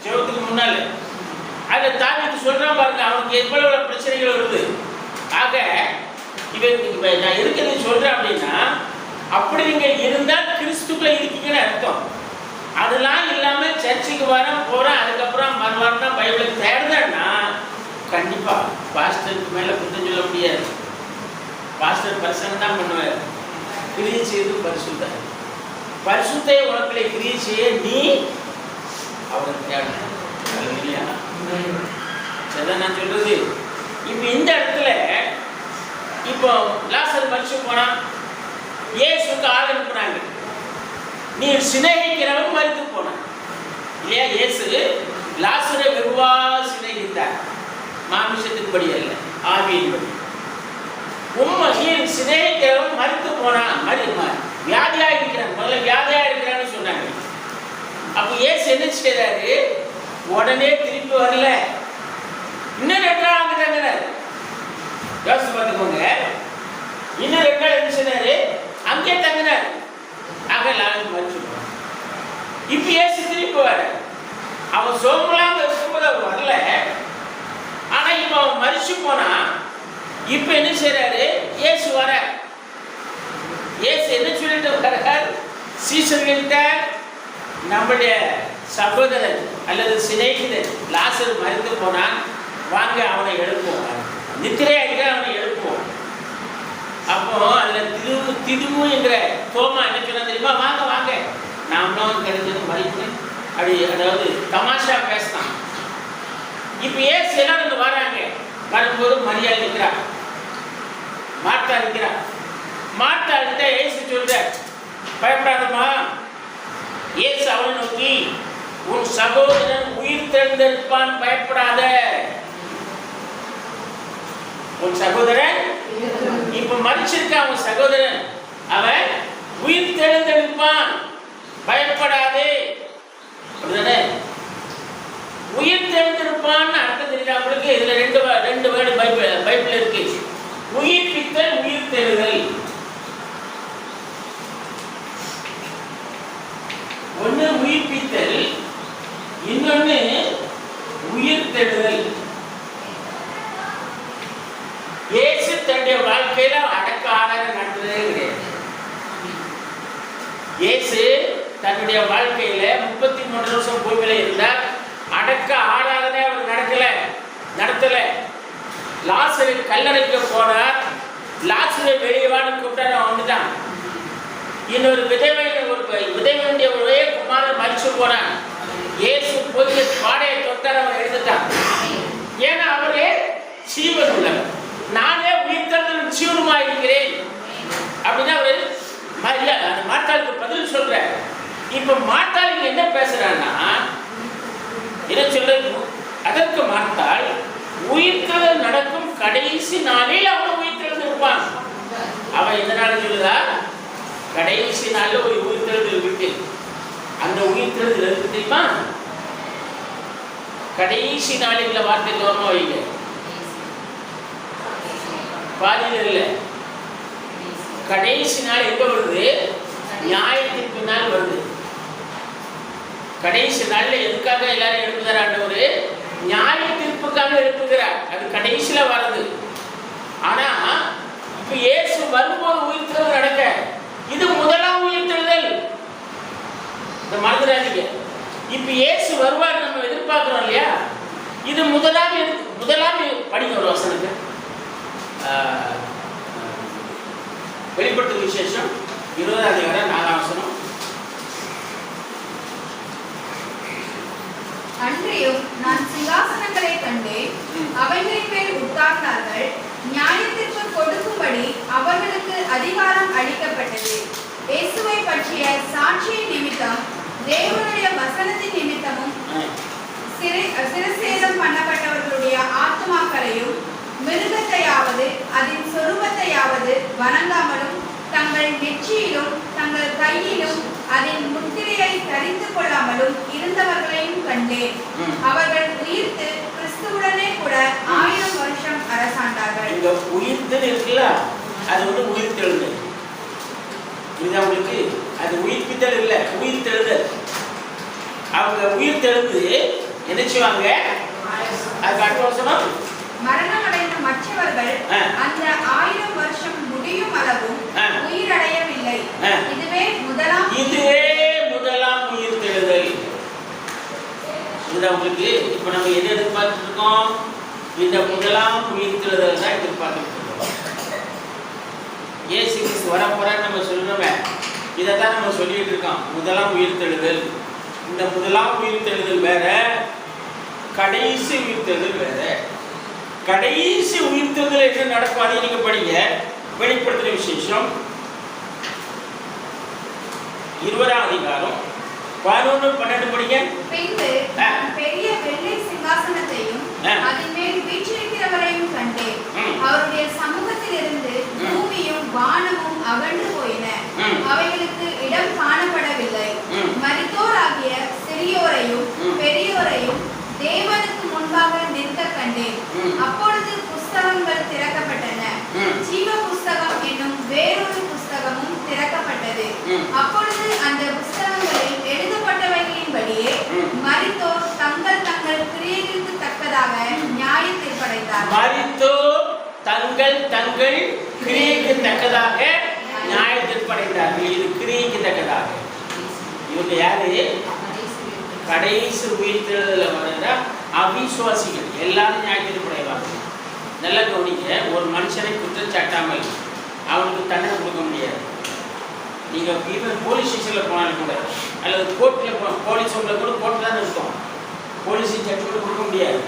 ஜெபத்துக்கு முன்னால. அதில் தாவீது சொல்றான் பாருங்க, அவனுக்கு எவ்வளவு பிரச்சனைகள் வருது. ஆக இவன் நான் இருக்கிறது சொல்றேன் அப்படின்னா, அப்படி நீங்க இருந்தால் கிறிஸ்துக்குள்ள இருக்கீங்கன்னு அர்த்தம். அதெல்லாம் இல்லாம சர்ச்சுக்கு போறேன் அதுக்கப்புறம் மறுவாரம் தான் பைபிளை தேடுதேன்னா கண்டிப்பா பாஸ்டருக்கு மேல குற்றம் சொல்ல முடியாது. பாஸ்டர் பரிசனம் தான் பண்ணுவார். கிரியை செய்து பரிசுத்த பரிசுத்தை உனக்குள்ள கிரியை செய்ய நீ அவருக்கு தேடணும் இல்லையா? சரிதான் நான் சொல்றது. இப்ப இந்த இடத்துல இப்போ லாசர் மரிச்சு போனா இயேசுக்கு ஆள் அனுப்புறாங்க. நீ சிநேகிக்கிறவன் மரித்து போனான் இல்லையா? இயேசு லாசரை வெகுவா சிநேகித்தார். மாமிசத்தின் படி அல்ல, ஆவியின் படி. உண்மையில் சிநேகிக்கிறவன் மரித்து போனான், வியாதியா இருக்கிறான். முதல்ல வியாதியா இருக்கிறான்னு சொன்னாங்க. அப்ப இயேசு என்ன செய்யறாரு? உடனே திருப்பி வரல, இன்னும் 2 நாள் அங்க தங்குறாரு. யோசிச்சு பார்த்துக்கோங்க. இன்னும் 2 நாள் என்ன செய்யறாரு? அங்கே தங்குறாரு. ஆக லாசர் மரிச்சு போனான். இப்ப இயேசு திருப்பி வர, அவன் சோம்பலாம இருக்கும்போது அவர் வரல. ஆனா இப்ப அவன் மரிச்சு போனா இப்ப என்ன செய்யறாரு? இயேசு வர இயேசு என்ன சொல்லிட்டு வர்றார்? சீசர்கள்கிட்ட நம்முடைய சகோதரன் அல்லது சிநேகிதன் லாசரு மரித்து போனான், வாங்க அவனை எழுப்புவோம், நித்திரையாக அவனை எழுப்புவோம். அப்போ அதுல திதுவு என்கிற தோமா என்ன சொன்னா தெரியுமா? வாங்க வாங்க நாமளும் கிடைச்சது மறிக்கணும் அப்படி, அதாவது தமாஷா பேசினான். இப்ப ஏசு எல்லாம் வந்து வராங்க. வரும்போது மரியாதை இருக்கிறா, மார்த்தா இருக்கிறா. மார்த்தா கிட்ட ஏசு சொல்ற, பயப்படாதம்மா. ஏசு அவனை நோக்கி, உன் சகோதரன் உயிர் தெழுந்திருப்பான், பயப்படாத. உன் சகோதரன் இப்ப மறிச்சிருக்க, அவன் சகோதரன் அவன் உயிர் தெழுந்திருப்பான், பயப்படாதே. அப்படிதானே? உயிர் தெழுந்திருப்பான்னு அர்த்தம் தெரியுதா உங்களுக்கு? இதுல ரெண்டு வேர்டு பைபிள் இருக்கு. உயிர்ப்பித்தல், உயிர் தெழுதல். ஒண்ணு உயிர்ப்பித்தல், இன்னொன்னு உயிர் தெழுதல். இயேசு தன்னுடைய வாழ்க்கையில அடக்க ஆராதனை நடந்ததே கிடையாது. இயேசு தன்னுடைய வாழ்க்கையில 33 வருஷம் பூமியில இருந்தார். அடக்க ஆராதனை அவர் நடத்தல. லாசரை கல்லறைக்கு போனார். லாசரை வெளியே வான்னு கூப்பிட்டா வந்துட்டான். இன்னொரு விதவையுடைய ஒரே குமாரன் மரிச்சு போனான். இயேசு போய் பாடையை தொட்டார், அவர் எழுந்துட்டான். ஏன்னா அவரே ஜீவன் உள்ளவர், நானே உயிர்த்தெழுதலும் ஜீவனுமா இருக்கிறேன் அப்படின்னு அவரு மார்த்தாளுக்கு பதில் சொல்ற. இப்ப மார்த்தாளுக்கு என்ன பேசுறான்னா, என்ன சொல்ற? அதற்கு மார்த்தாள் உயிர்த்தெழுதல் நடக்கும் கடைசி நாளில் அவன் உயிர்த்தெழுந்து இருப்பான். அவன் எந்த நாள் சொல்லுதா? கடைசி நாள்ல ஒரு உயிர்த்தெழுதல் இருக்கு. அந்த உயிர்த்தெழுதல் இருக்கு தெரியுமா? கடைசி நாளில் வார்த்தை தோறமா வைங்க, பாதியில் இல்ல. கடைசி நாள் எங்க வருது? நியாயத்தின் பின்னால் வருது. கடைசி நாள்ல எதுக்காக எல்லாரும் எழுப்புகிறார்? ஆண்டவர் நியாய தீர்ப்புக்காக எழுப்புகிறார். அது கடைசியில வருது. ஆனா இப்ப இயேசு வரும்போது உயிர்த்தெழுதல் நடக்க, இது முதலாம் உயிர்த்தெழுதல். இந்த மறந்துடாதீங்க. இப்ப இயேசு வருவார் நம்ம எதிர்பார்க்கிறோம் இல்லையா? இது முதலாம் படிக்க ஒரு வசனத்தை, வெளிப்படுத்தும் விசேஷம் 20ஆம் அதிகாரம் 4ஆம் வசனம். அன்றியும் நான் சிங்காசனங்களை கண்டேன், அவைகளின் மேல் உட்கார்ந்தார்கள், நியாயத்திற்கு கொடுக்கும்படி அவர்களுக்கு அதிகாரம் அளிக்கப்பட்டது. இயேசுவை பற்றிய சாட்சியின் நிமித்தம், தேவனுடைய வசனத்தின் நிமித்தமும், சிரசேதம் பண்ணப்பட்டவர்களுடைய ஆத்மாக்களையும் மிருகத்தையாவது அதன் சொரூபத்தையாவது வணங்காமலும், தங்கள் நெற்றியிலும் தங்கள் கையிலும் அதன் முத்திரையை தரித்து கொள்ளாமலும் இருந்தவர்களையும் கண்டேன். அவர்கள் உயிர்த்து கிறிஸ்துவுடனே கூட 1000 வருஷம் அரசாண்டார்கள். இந்த உயிர்த்தல் இருக்குல்ல, அது வந்து உயிர்த்தெழுதல். இது அவங்களுக்கு அது உயிர்ப்பித்தல் இல்லை, உயிர்த்தெழுதல். அவங்க உயிர்த்தெழுந்து என்ன செய்வாங்க? அதுக்கு அடுத்த வருஷம் மரணம் அடைந்த மற்றவர்கள் அந்த 1000 வருஷம் முடியும் அளவும் உயிரடையவில்லை. இதுவே முதலாம் உயிர்த்தெழுதல். இது அவங்களுக்கு இப்ப நம்ம எது எதிர்பார்த்து இருக்கோம்? இந்த முதலாம் உயிர்த்தெழுதல் தான் எதிர்பார்த்து இருக்கோம். இயேசு கிறிஸ்து வரப்போறான்னு நம்ம சொல்றோமே, இதைத்தான் நம்ம சொல்லிட்டு இருக்கோம். முதலாம் உயிர்த்தெழுதல். இந்த முதலாம் உயிர்த்தெழுதல் வேற, கடைசி உயிர்த்தெழுதல் வேற. கடைசி உயிர்த்தெழுதல் என்ன நடக்கும்? அதை நீங்க படிங்க. வெளிப்படுத்துற விசேஷம் 20ஆம் அதிகாரம் 11-12 படிங்க. பின்பு பெரிய வெள்ளை சிங்காசனத்தையும் அதன் மேல் வீற்றிருக்கிறவரையும் கண்டேன். அவருடைய சமூகத்திலிருந்து பூமியும் வானமும் அகன்று போயின, அவைகளுக்கு இடம் காணப்படவில்லை. மரித்தோராகிய சிறியோரையும் பெரியோரையும் தேவனுக்கு முன்பாக நிற்க கண்டேன். அப்பொழுது புஸ்தகங்கள் திறக்கப்பட்டன. ஜீவ புஸ்தகம் என்னும் வேறொரு புஸ்தகமும் திறக்கப்பட்டது. அப்பொழுது அந்த புஸ்தகங்களில் எழுதப்பட்டவைகளின்படியே மரித்தோர் தங்கள் கிரியைகளுக்கு தக்கதாக நியாய தீர்ப்படைத்தார்கள். மரித்தோர் தங்கள் தங்கள் கிரியைக்கு தக்கதாக நியாய தீர்ப்படைந்தார்கள். இது கிரியைக்கு தக்கதாக. இவங்க யாரு? கடைசி உயிர்த்தெழுதல வர அவிசுவாசிகள் எல்லாரும் நியாய தீர்ப்படைவாங்க. நல்லா கவனிங்க. ஒரு மனுஷனை குற்றம் சாட்டாமல் அவனுக்கு தண்டனை கொடுக்க முடியாது. நீங்கள் ஈவன் போலீஸ் ஸ்டேஷனில் போனாலும் கூட, அல்லது கோர்ட்டில் போலீஸ் உங்களை கூட கோர்ட்டில் தான் இருக்கும். போலீஸ் ஜட்ஜ்மெண்ட் கொடுக்க முடியாது.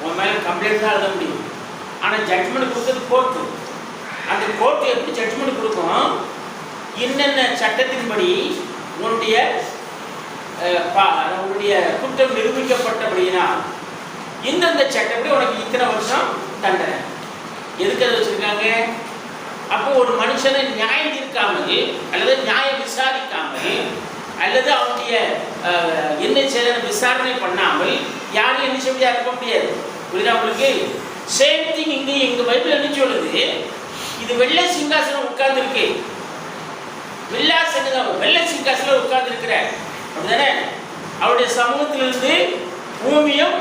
உன் மேலே கம்ப்ளைண்ட் தான் எழுத முடியும். ஆனால் ஜட்ஜ்மெண்ட் கொடுத்தது கோர்ட்டு. அந்த கோர்ட்டு எப்படி ஜட்ஜ்மெண்ட் கொடுக்கும்? என்னென்ன சட்டத்தின்படி உன்னுடைய குற்றம் நிரூபிக்கப்பட்டபடினா இந்தந்த சட்டப்படி உனக்கு இத்தனை வருஷம் தண்டனை. எதுக்கு அதை வச்சுருக்காங்க? அப்போ ஒரு மனுஷனை நியாயம் தீர்க்காமல் அல்லது நியாயம் விசாரிக்காமல் அல்லது அவனுடைய என்ன செய்ய விசாரணை பண்ணாமல் யாரும் என்ன செய்ய இருக்க முடியாது. புரியுதா உங்களுக்கு? சேம் திங் இங்கே எங்கள் பைபிள் என்ன சொல்லுது? இது வெள்ளை சிங்காசனம் உட்கார்ந்துருக்கு. வெள்ளை சிங்காசனம் உட்கார்ந்துருக்கிற அப்படிதானே? அவருடைய சமூகத்திலிருந்து பூமியும்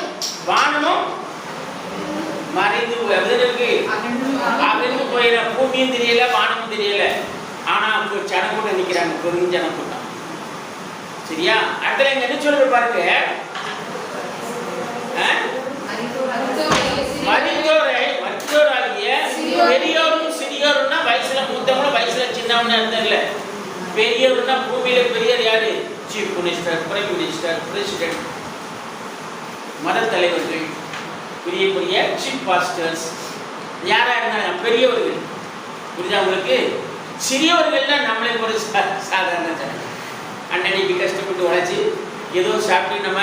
வானமும் மறைந்து அகன்று போயிட. பூமியும் தெரியல, வானமும் தெரியல. ஆனா ஜனக்கூட்டம் நிற்கிறாங்க, பெரும் ஜனக்கூட்டம். சரியா? அடுத்த எங்க என்ன சொல்றது பாருங்க. மரித்தோராகிய பெரியோரும் சிறியோருன்னா வயசுல மூத்தவங்களும் வயசுல சின்னவன்னு அர்த்தம் இல்லை. பெரியவர்னா பூமியில பெரியவர் யாரு? Chief minister, prime minister, president, மத தலைவர்கள், பெரிய பெரிய சீஃப் பாஸ்டர்ஸ், யாரா இருந்தாங்க பெரியவர்கள். புரியுதா உங்களுக்கு? சிறியவர்கள் தான் நம்மளே ஒரு சாதாரண ஜனம். அன்னன்னைக்கு கஷ்டப்பட்டு உழைச்சி ஏதோ சாப்பிட்டு நம்ம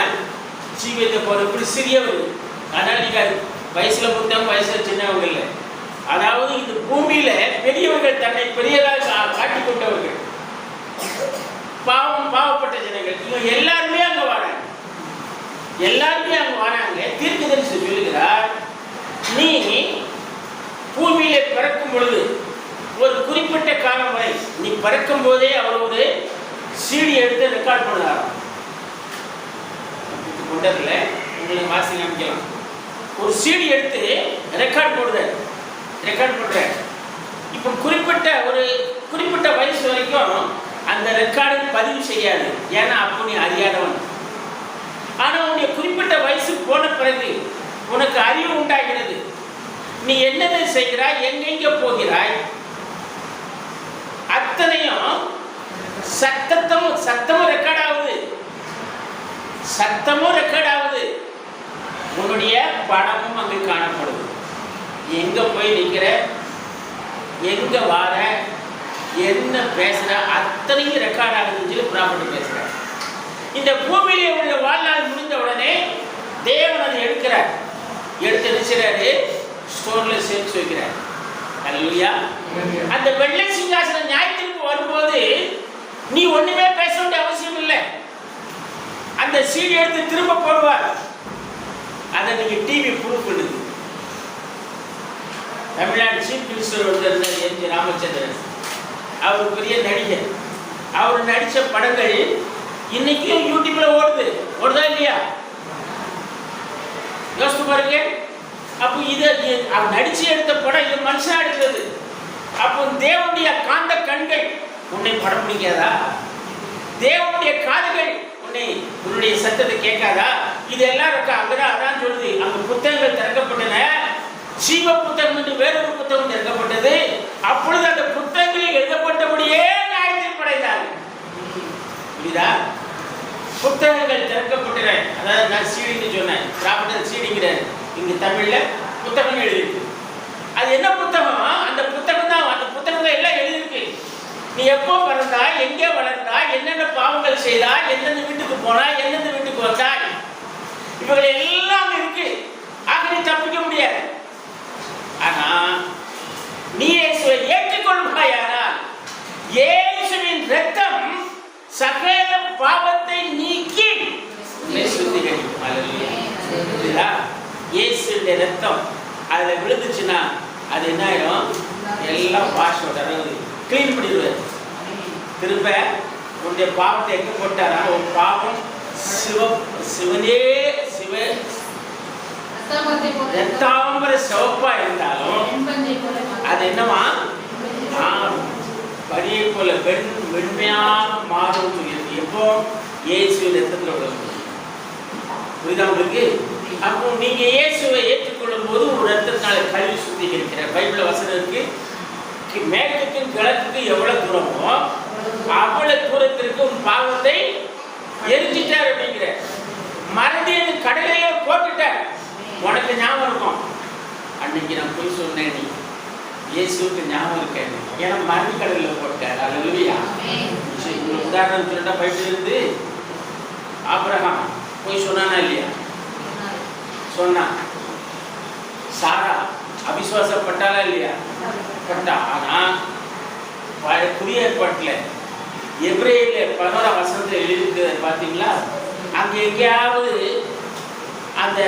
ஜீவியத்தை போகிறப்படி சிறியவர்கள். அதனால் நீங்கள் வயசுல மூத்தவங்க வயசுல சின்னவங்க இல்லை. அதாவது இந்த பூமியில பெரியவர்கள் தன்னை பெரியதாக காட்டி கொண்டவர்கள், பாவப்பட்ட ஜனங்கள். இவங்க எல்லாருமே அங்க வராங்க. தீர்க்கதரிசி சொல்லுகிறார், நீ பூமியில பிறக்கும் பொழுது ஒரு குறிப்பிட்ட காலம் வரை நீ பிறக்கும் போதே அவர் ஒரு சீடி எடுத்து ரெக்கார்ட் பண்ணார். கொண்டதில்ல, உங்களுக்கு வாசி அமைக்கலாம். ஒரு சீடி எடுத்து ரெக்கார்ட் பண்ற. இப்போ குறிப்பிட்ட வயசு வரைக்கும் அந்த ரெக்கார்டு பதிவு செய்யாது. ஏன்னா அப்போ நீ அறியாதவன். ஆனா உன்னுடைய குறிப்பிட்ட வயசு போன பிறகு உனக்கு அறிவு உண்டாகிறது. நீ என்னென்ன செய்கிறாய், எங்கெங்க போகிறாய், அத்தனையும் சத்தமும் ரெக்கார்ட் ஆகுது. உன்னுடைய படமும் அங்கு காணப்படுது. எங்க போய் நிற்கிற, எங்க வார, என்ன பேசுற, அத்தனையும் ரெக்கார்ட் ஆகுதுன்னு ப்ராப்பர்ட்டி பேசுற. இந்த பூமியிலே உள்ள வாழ்நாள் முடிந்த உடனே தேவன் அதை எடுத்து நினைச்சாரு, ஸ்டோர்ல சேர்த்து வைக்கிறார். அல்லேலூயா. அந்த வெள்ளை சிங்காசனம் நியாயத்திற்கு வரும்போது நீ ஒண்ணுமே பேச வேண்டிய அவசியம் இல்லை. அந்த சீடி எடுத்து திரும்ப போடுவார். அதை நீங்க டிவி ப்ரூவ் பண்ணுது. தமிழ்நாடு சீஃப் மினிஸ்டர் வந்திருந்தார் எம்.ஜி. ராமச்சந்திரன். அவர் பெரிய நடிகர். அவர் நடித்த படங்கள் இன்னைக்கும் யூடியூப்ல ஓடுதா இல்லையா? யோசித்து பாருங்க. அப்போ இதை நடிச்சு எடுத்த படம் இது மனுஷனா எடுத்தது. அப்போ தேவனுடைய காந்த கண்கள் உன்னை படம் பிடிக்காதா? தேவனுடைய காதுகள் உன்னுடைய சத்தத்தை கேட்காதா? இதெல்லாம் இருக்கா? அங்கதான் அதான் சொல்லுது. அங்க புத்தகங்கள் திறக்கப்பட்டன. ஜீவ புத்தகம் என்று வேறொரு புத்தகம் திறக்கப்பட்டது. அப்பொழுது அந்த புத்தகங்களில் எழுதப்பட்டபடியே நியாயத்தில் படைத்தார்கள். புரியுதா? புத்தகங்கள் திறக்கப்பட்டன. அதாவது நான் சீடின்னு சொன்னேன். ராபர்ட் சீடிங்கிறார். இங்க தமிழ்ல புத்தகம் எழுதியிருக்கு. அது என்ன புத்தகம்? அந்த புத்தகம் தான் எல்லாம் எழுதியிருக்கு. நீ எப்போ பிறந்தாய், எங்கே வளர்ந்தாய், என்னென்ன பாவங்கள் செய்தாய், எந்தெந்த வீட்டுக்கு போனாய், எந்தெந்த வீட்டுக்கு வந்தாய், இவர்கள் எல்லாம் இருக்கு. ஆக நீ தப்பிக்க முடியாது. ஆனா நீ இயேசுவை ஏற்றுக்கொள்வாயானால் இயேசுவின் இரத்தம் சகல பாவத்தை நீக்கி சுத்திகரிக்கும். அல்லேலூயா. இயேசுவின் இரத்தம் அதுல விழுந்துச்சுன்னா அது என்ன ஆயிடும்? எல்லாம் வாஷ் அதாவது கிளீன் பண்ணிடுவார். திரும்ப உன்னுடைய பாவத்தை எங்க போட்டாரா? ஒரு பாவம் ரத்தாம்பர சிவப்பா இருந்தாலும் என்னவா பனியை போல வெண்மையாக மாறும் சொல்லியிருக்கு. எப்போ இயேசுவின் ரத்தத்தில் விழுந்து. புரியுதா உங்களுக்கு? அப்போ நீங்க இயேசுவை ஏற்றுக்கொள்ளும் போது ஒரு ரத்தத்தினால கல்வி சுத்திகரிக்கிற பைபிள் வசனம் இருக்கு. மேற்குக்கும் கிழக்குக்கும் எவ்வளவு தூரமோ அவ்வளவு தூரத்திற்கு உன் பாவத்தை எரிஞ்சிட்டார் அப்படிங்கிற. மறுபடியும் கடலையே போட்டுட்டார். உனக்கு ஞாபகம் இருக்கும், அன்னைக்கு நான் போய் சொன்னேன், நீ இயேசுக்கு ஞாபகம் இருக்கேன், ஏன்னா மறுபடி கடலில் போட்டார். அல்லேலூயா. உதாரணம் சொல்லிட்டா பைபிள் இருந்து ஆபிரகாம் போய் சொன்னானா இல்லையா? சொன்னான். சாரா அவிசுவாசப்பட்டாளா இல்லையா? பட்டா. ஆனா புதிய ஏற்பாட்டில் எபிரேயர்ல 11ஆம் வசனத்தில் எழுதியிருக்கிறது பார்த்தீங்களா? அங்கே எங்கேயாவது அந்த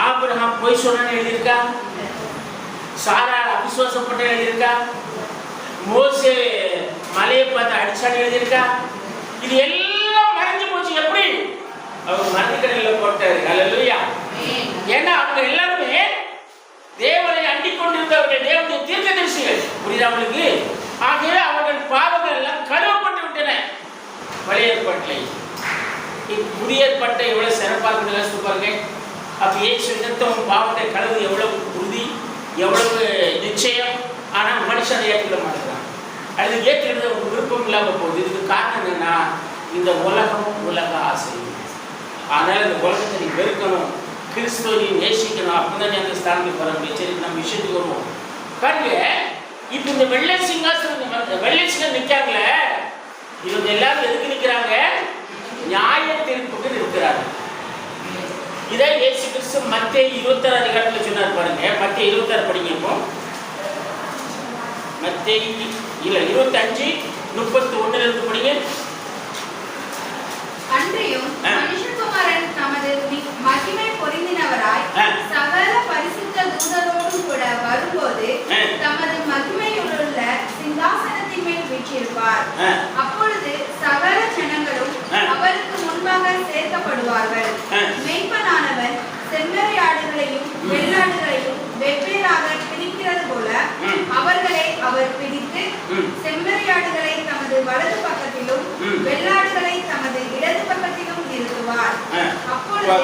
ஆபிரகாம் போய் சொன்னான்னு எழுதியிருக்கா? சாரா அவிசுவாசப்பட்ட எழுதியிருக்கா? மோசே மலையை பார்த்து அடிச்சான்னு எழுதியிருக்கா? இது எல்லாம் மறைஞ்சு போச்சு. எப்படி? அவர் மரணிக்கடலில் போட்டாரு. அல்லேலூயா. ஏன்னா அவங்க எல்லாருமே தேவனை அண்டிக் கொண்டிருந்தவர்கள், தேவனுடைய தீர்க்கதரிசிகள். புரியுதா உங்களுக்கு? ஆகவே அவர்கள் பாவங்கள் எல்லாம் கழுவப்பட்டு விட்டன பழைய ஏற்பாட்டில். புதிய ஏற்பாட்டை எவ்வளவு சிறப்பாக பாருங்க. அப்ப இயேசு நிமித்தம் பாவத்தை கழுவு எவ்வளவு உறுதி, எவ்வளவு நிச்சயம். ஆனால் மனுஷன் அதை ஏற்றுக்கிட மாட்டேங்கிறான். அது ஏற்றுக்கிறது ஒரு விருப்பம் இல்லாமல் போகுது. இதுக்கு காரணம் என்னன்னா, இந்த உலகம் உலக ஆசை. ஆனால் இந்த உலகத்தை நீ வெறுக்கணும், கிறிஸ்துவையும் நேசிக்கணும். அப்படிதான் அந்த ஸ்தானத்துக்கு வர முடியும். சரி, நம்ம விஷயத்துக்கு வருவோம். பாருங்க, இப்ப இந்த வெள்ளை சிங்காசனம் வெள்ளை சிங்கம் நிற்காங்களே, இவங்க எல்லாரும் எதுக்கு நிற்கிறாங்க? நியாய தீர்ப்புக்கு நிற்கிறாங்க. இதை இயேசு கிறிஸ்து மத்தேயு 26 அதிகாரத்தில் சொன்னார். பாருங்க, மத்தேயு 26 படிங்கப்போ. மத்தேயு 25:31 படிங்க. அன்றையும் மனுஷகுமாரன் தமது மகிமை பொருந்தினவராய் சகல பரிசுத்த தூதரோடும் கூட வரும்போது தமது மகிமையுள்ள சிங்காசனத்தின் மேல் வீற்றிருப்பார். அப்பொழுது சகல ஜனங்களும் அவருக்கு முன்பாக சேர்க்கப்படுவார்கள். மெய்ப்பனானவன் செம்மறியாடுகளையும் வெள்ளாடுகளையும் வெவ்வேறாக பிரிக்கிறது போல அவர்களை அவர் பிரித்து செம்மறியாடுகளை தமது வலது பக்கத்திலும் வெள்ளாடுகளை தமது இடது பக்கத்திலும் நிறுத்துவார். அப்பொழுது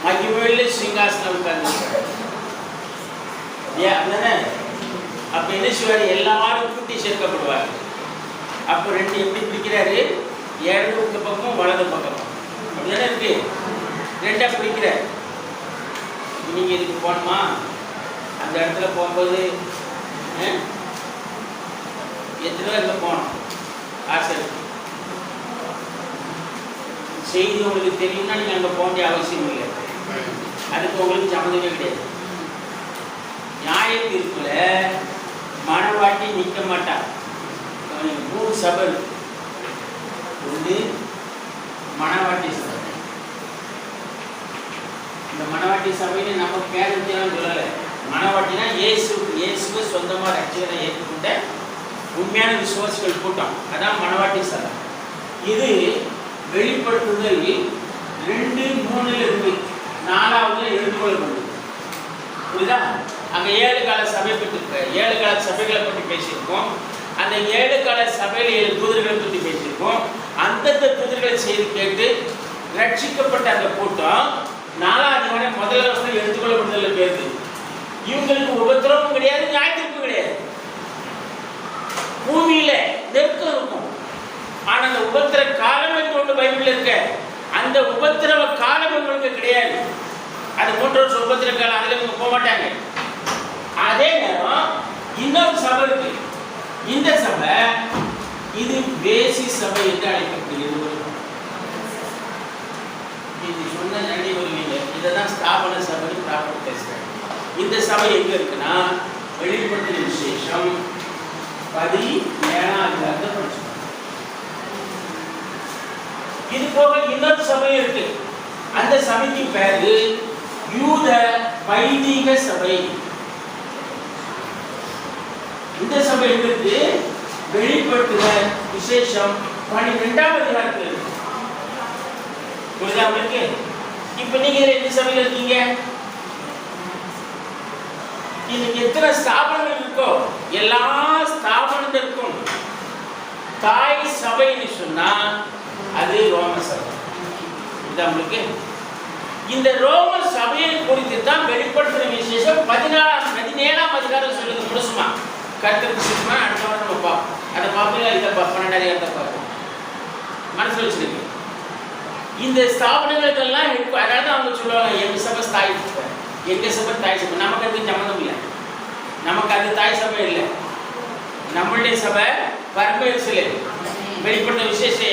மகிமையுள்ள சிங்காசனம் உட்கார்ந்திருக்கிறார். அப்ப என்ன செய்வாரு? எல்லாரும் கூட்டி சேர்க்கப்படுவார். அப்ப ரெண்டு எப்படி பிரிக்கிறாரு? இடது பக்கமும் வலது பக்கமும் அப்படிதானே இருக்கு. ரெண்டா பிரிக்கிறார். நீங்க இதுக்கு போனோமா? அந்த இடத்துல போகும்போது எத்தனை பேர் போனோம்? ஆசை செய்தி உங்களுக்கு தெரியும்னா நீங்க அங்க போக வேண்டிய அவசியம் இல்லை. அதுக்கு உங்களுக்கு சம்மந்தமே கிடையாது. நியாய தீர்ப்புல மனவாட்டி நிற்க மாட்டார். 3 சபை. ஒன்று மனவாட்டி சபை. இந்த மனவாட்டி சபையில நம்ம பேரஞ்செல்லாம் சொல்லலை. மனவாட்டினா இயேசுவை சொந்தமா ரட்சகரை ஏற்றுக்கொண்ட உண்மையான விசுவாசிகள் கூட்டம். அதான் மனவாட்டி சபை. இது வெளிப்படுத்துதல் 2:3 இருக்கு. 4ஆவதுல எடுத்துக்கொள்ளப்படுது. புரியுதா? அங்க 7 கால சபை பற்றி 7 கால சபைகளை பற்றி பேசியிருக்கோம். அந்த 7 கால சபையில 7 தூதர்களை பற்றி பேசியிருக்கோம். அந்தந்த தூதர்களை செய்து கேட்டு ரட்சிக்கப்பட்ட அந்த கூட்டம் 4ஆவது முதல் வருஷம் எடுத்துக்கொள்ளப்படுதல் பேருது. இவங்களுக்கு உபத்திரமும் கிடையாது, நியாயத்திற்கும் கிடையாது. பூமியில நெருக்கம் இருக்கும். ஆனா அந்த உபத்திர காலம் என்று ஒன்று பைபிள் இருக்க, அந்த உபத்திரவ காலம் உங்களுக்கு கிடையாது. அது 3 வருஷம் உபத்திர காலம், அதுல இவங்க போக மாட்டாங்க. அதே நேரம் இன்னொரு சபை இருக்கு. இந்த சபை இது பேசி சபை என்று அழைக்கப்படுகிறது. இது சொன்ன நன்றி வருவீங்க. இதைதான் ஸ்தாபன சபை ப்ராப்பர்ட்டி பேசுறேன். இந்த சபை எங்க இருக்குன்னா வெளிப்படுத்தின விசேஷம் 17ஆவது படிச்சோம். இது போக இன்னொரு சபை இருக்கு. அந்த சபைக்கு பேரு யூத வைதிக சபை. இந்த சபை இருக்கு வெளிப்படுத்தின விசேஷம் 12ஆவது அதிகாரத்தில் இருக்கு. புரியுதா உங்களுக்கு? இப்ப நீங்க எந்த சபையில இருக்கீங்க? எத்தனை ஸ்தாபனங்கள் இருக்கோ எல்லா ஸ்தாபனத்திற்கும் தாய் சபைன்னு சொன்னா அது ரோம சபை. இது உங்களுக்கு இந்த ரோம சபையை குறித்து தான் வெளிப்படுத்துற விசேஷம் 17ஆம் அதிகாரம் சொல்லுது முழுசுமா. கர்த்தருக்கு சித்தமா அடுத்த வாரம் நம்ம பார்ப்போம். அதை பார்ப்பீங்களா? இதை 12ஆம் அதிகாரத்தை பார்ப்போம். மனசுல வச்சிருக்கு. இந்த ஸ்தாபனங்களுக்கெல்லாம் இருக்கும். அதனால தான் அவங்க சொல்லுவாங்க எங்க சபை தாய் சபை, எங்க சபை தாய் சபை. நமக்கு அதுக்கு சம்மந்தம் இல்லை, நமக்கு அது தாய் சபை இல்லை. நம்மளுடைய சபை பரமேஸ்வரே வெளிப்பட்ட விசேஷம்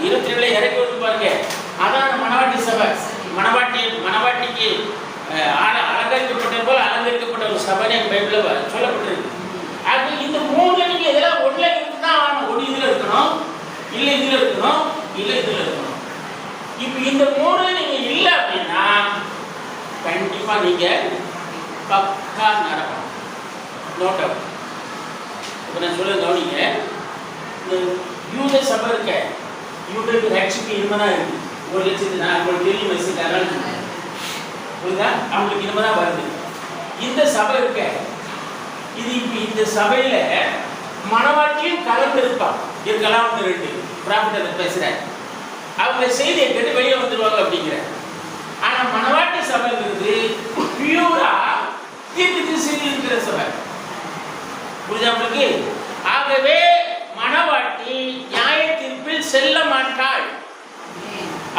22 இறக்கி வந்து பாருங்க. அதான் மணவாட்டி சபை. மணவாட்டிக்கு அலங்கரிக்கப்பட்ட போல் அலங்கரிக்கப்பட்ட ஒரு சபை பைபிளில் சொல்லப்பட்டிருக்கு. அது இந்த 3 நீங்க இதெல்லாம் ஒன்றில் இருக்குதான் ஆகணும். ஒன்று இதில் இருக்கணும், இல்லை இதில் இருக்கணும், இல்லை இதில் இருக்கணும். இப்போ இந்த 3 நீங்க இல்லை அப்படின்னா கண்டிப்பா நீங்க பக்கா நடக்கணும். Note out. இப்போ நான் சொல்ல கவனிங்க. இந்த யூத சபை இருக்க, யூதருக்கு ரட்சிப்பு இனிமேதான் இருக்கு. 1 லட்சத்து உங்களுக்கு தெரியும் வயசுக்கு புரியுதா? அவங்களுக்கு இனிமேதான் வருது. இந்த சபை இருக்க, இது இப்போ இந்த சபையில மனவாட்டியும் கலந்து இருக்கலாம். 2 பிராப்தத்தை பேசுறேன். அவங்க செய்தியை கேட்டு வெளியே வந்துடுவாங்க அப்படிங்கிற. ஆனா மனவாட்டி சபைங்கிறது பியூரா தீர்த்து செய்தி இருக்கிற சபை. புரியுதா உங்களுக்கு? ஆகவே மனவாட்டி நியாய தீர்ப்பில் செல்ல மாட்டாள்.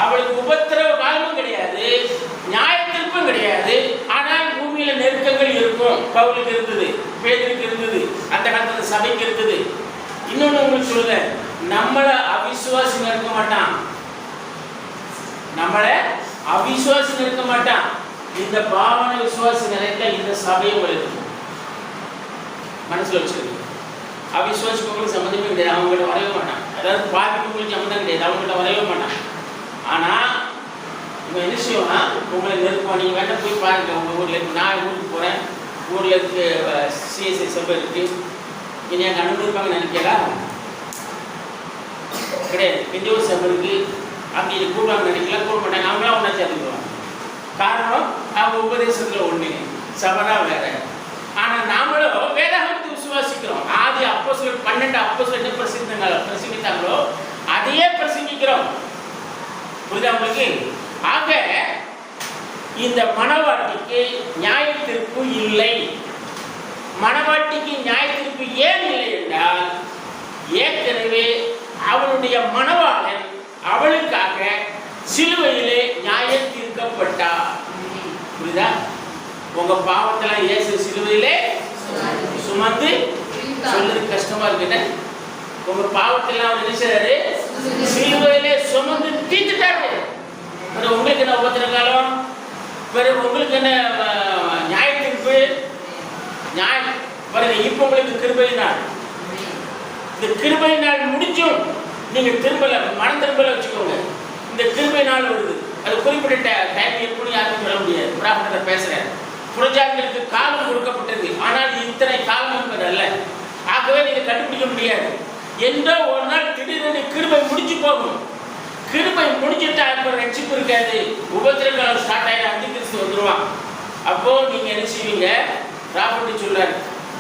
அவளுக்கு உபத்திரவ காலமும் கிடையாது, நியாய தீர்ப்பும் கிடையாது. ஆனால் பூமியில நெருக்கங்கள் இருக்கும். பவுலுக்கு இருந்தது, பேதுருக்கு இருந்தது, அந்த காலத்துல சபைக்கு இருந்தது. இன்னொன்னு உங்களுக்கு சொல்லுங்க, நம்மள அவிசுவாசி இருக்க மாட்டான். நம்மள அவிசுவாசி இருக்க மாட்டான். இந்த பாவன விசுவாசி நினைக்க இந்த சபையை வளர்க்கும். மனசுல வச்சிருக்கு. அவிசுவாசிக்கு உங்களுக்கு சம்மந்தமே கிடையாது. அவங்ககிட்ட வரவே மாட்டான். அதாவது பாதிக்கு உங்களுக்கு சம்மந்தம் கிடையாது. அவங்ககிட்ட வரவே மாட்டான். ஆனா இவங்க என்ன செய்வோம்னா உங்களை நெருப்போம். நீங்க வேண்டாம் போய் பாருங்க உங்க ஊர்ல இருக்கு. நான் ஊருக்கு போறேன், ஊர்ல இருக்கு சிஎஸ்ஐ சபை இருக்கு, இனி அங்கே அனுமதிப்பாங்கன்னு நினைக்கிறா? கிடையாது. பெஞ்சோர் சபை இருக்கு, அப்படி கூடுவாங்க நினைக்கலாம், கூட மாட்டாங்க. அவங்களாம் ஒன்றா சேர்ந்துக்குவாங்க. காரணம் அவங்க உபதேசத்துல ஒண்ணு, சபனா வேற. ஆனா நாமளும் வேதாகமத்தை விசுவாசிக்கிறோம். ஆதி அப்போஸ்தலர் 12 அப்போஸ்தலர் என்ன பிரசங்கித்தாங்களோ அதையே பிரசங்கிக்கிறோம். புரியுதா உங்களுக்கு? ஆக இந்த மணவாட்டிக்கு நியாய தீர்ப்பு இல்லை. மணவாட்டிக்கு நியாய தீர்ப்பு ஏன் இல்லை என்றால், ஏற்கனவே அவளுடைய மணவாளன் அவளுக்காக சிலுவையிலே நியாயம் தீர்க்கப்பட்டார். புரியுதா? உங்க பாவத்தெல்லாம் இயேசு சிலுவையிலே சுமந்து, சொல்றது கஷ்டமா இருக்குன்னு, உங்க பாவத்தெல்லாம் அவர் என்ன செய்றாரு? சிலுவையிலே சுமந்து தீர்த்துட்டாரு. உங்களுக்கு என்ன உபத்திர காலம்? உங்களுக்கு என்ன நியாய தீர்ப்பு? நியாயம் பாருங்க. இப்ப உங்களுக்கு கிருபை நாள். இந்த கிருபை நாள் முடிஞ்சும் நீங்க திரும்பல, மனம் திரும்பல வச்சுக்கோங்க. இந்த கிருபை நாள் வருது. அது குறிப்பிட்ட டைம் எப்படி யாருக்கும் சொல்ல முடியாது. பிராமணத்தை பேசுறேன். புரஜாதிகளுக்கு காலம் கொடுக்கப்பட்டது, ஆனால் இத்தனை காலம் என்பது அல்ல. ஆகவே நீங்க கண்டுபிடிக்க முடியாது. எந்தோ ஒரு நாள் திடீரென கிருபை முடிஞ்சு போகும். கிருபை முடிஞ்சுட்டா இப்ப ரட்சிப்பு இருக்காது. உபத்திர காலம் ஸ்டார்ட் ஆகி அந்திகிறிஸ்து வந்துருவான். அப்போ நீங்க என்ன செய்வீங்க? ராபர்ட் சொல்றாரு,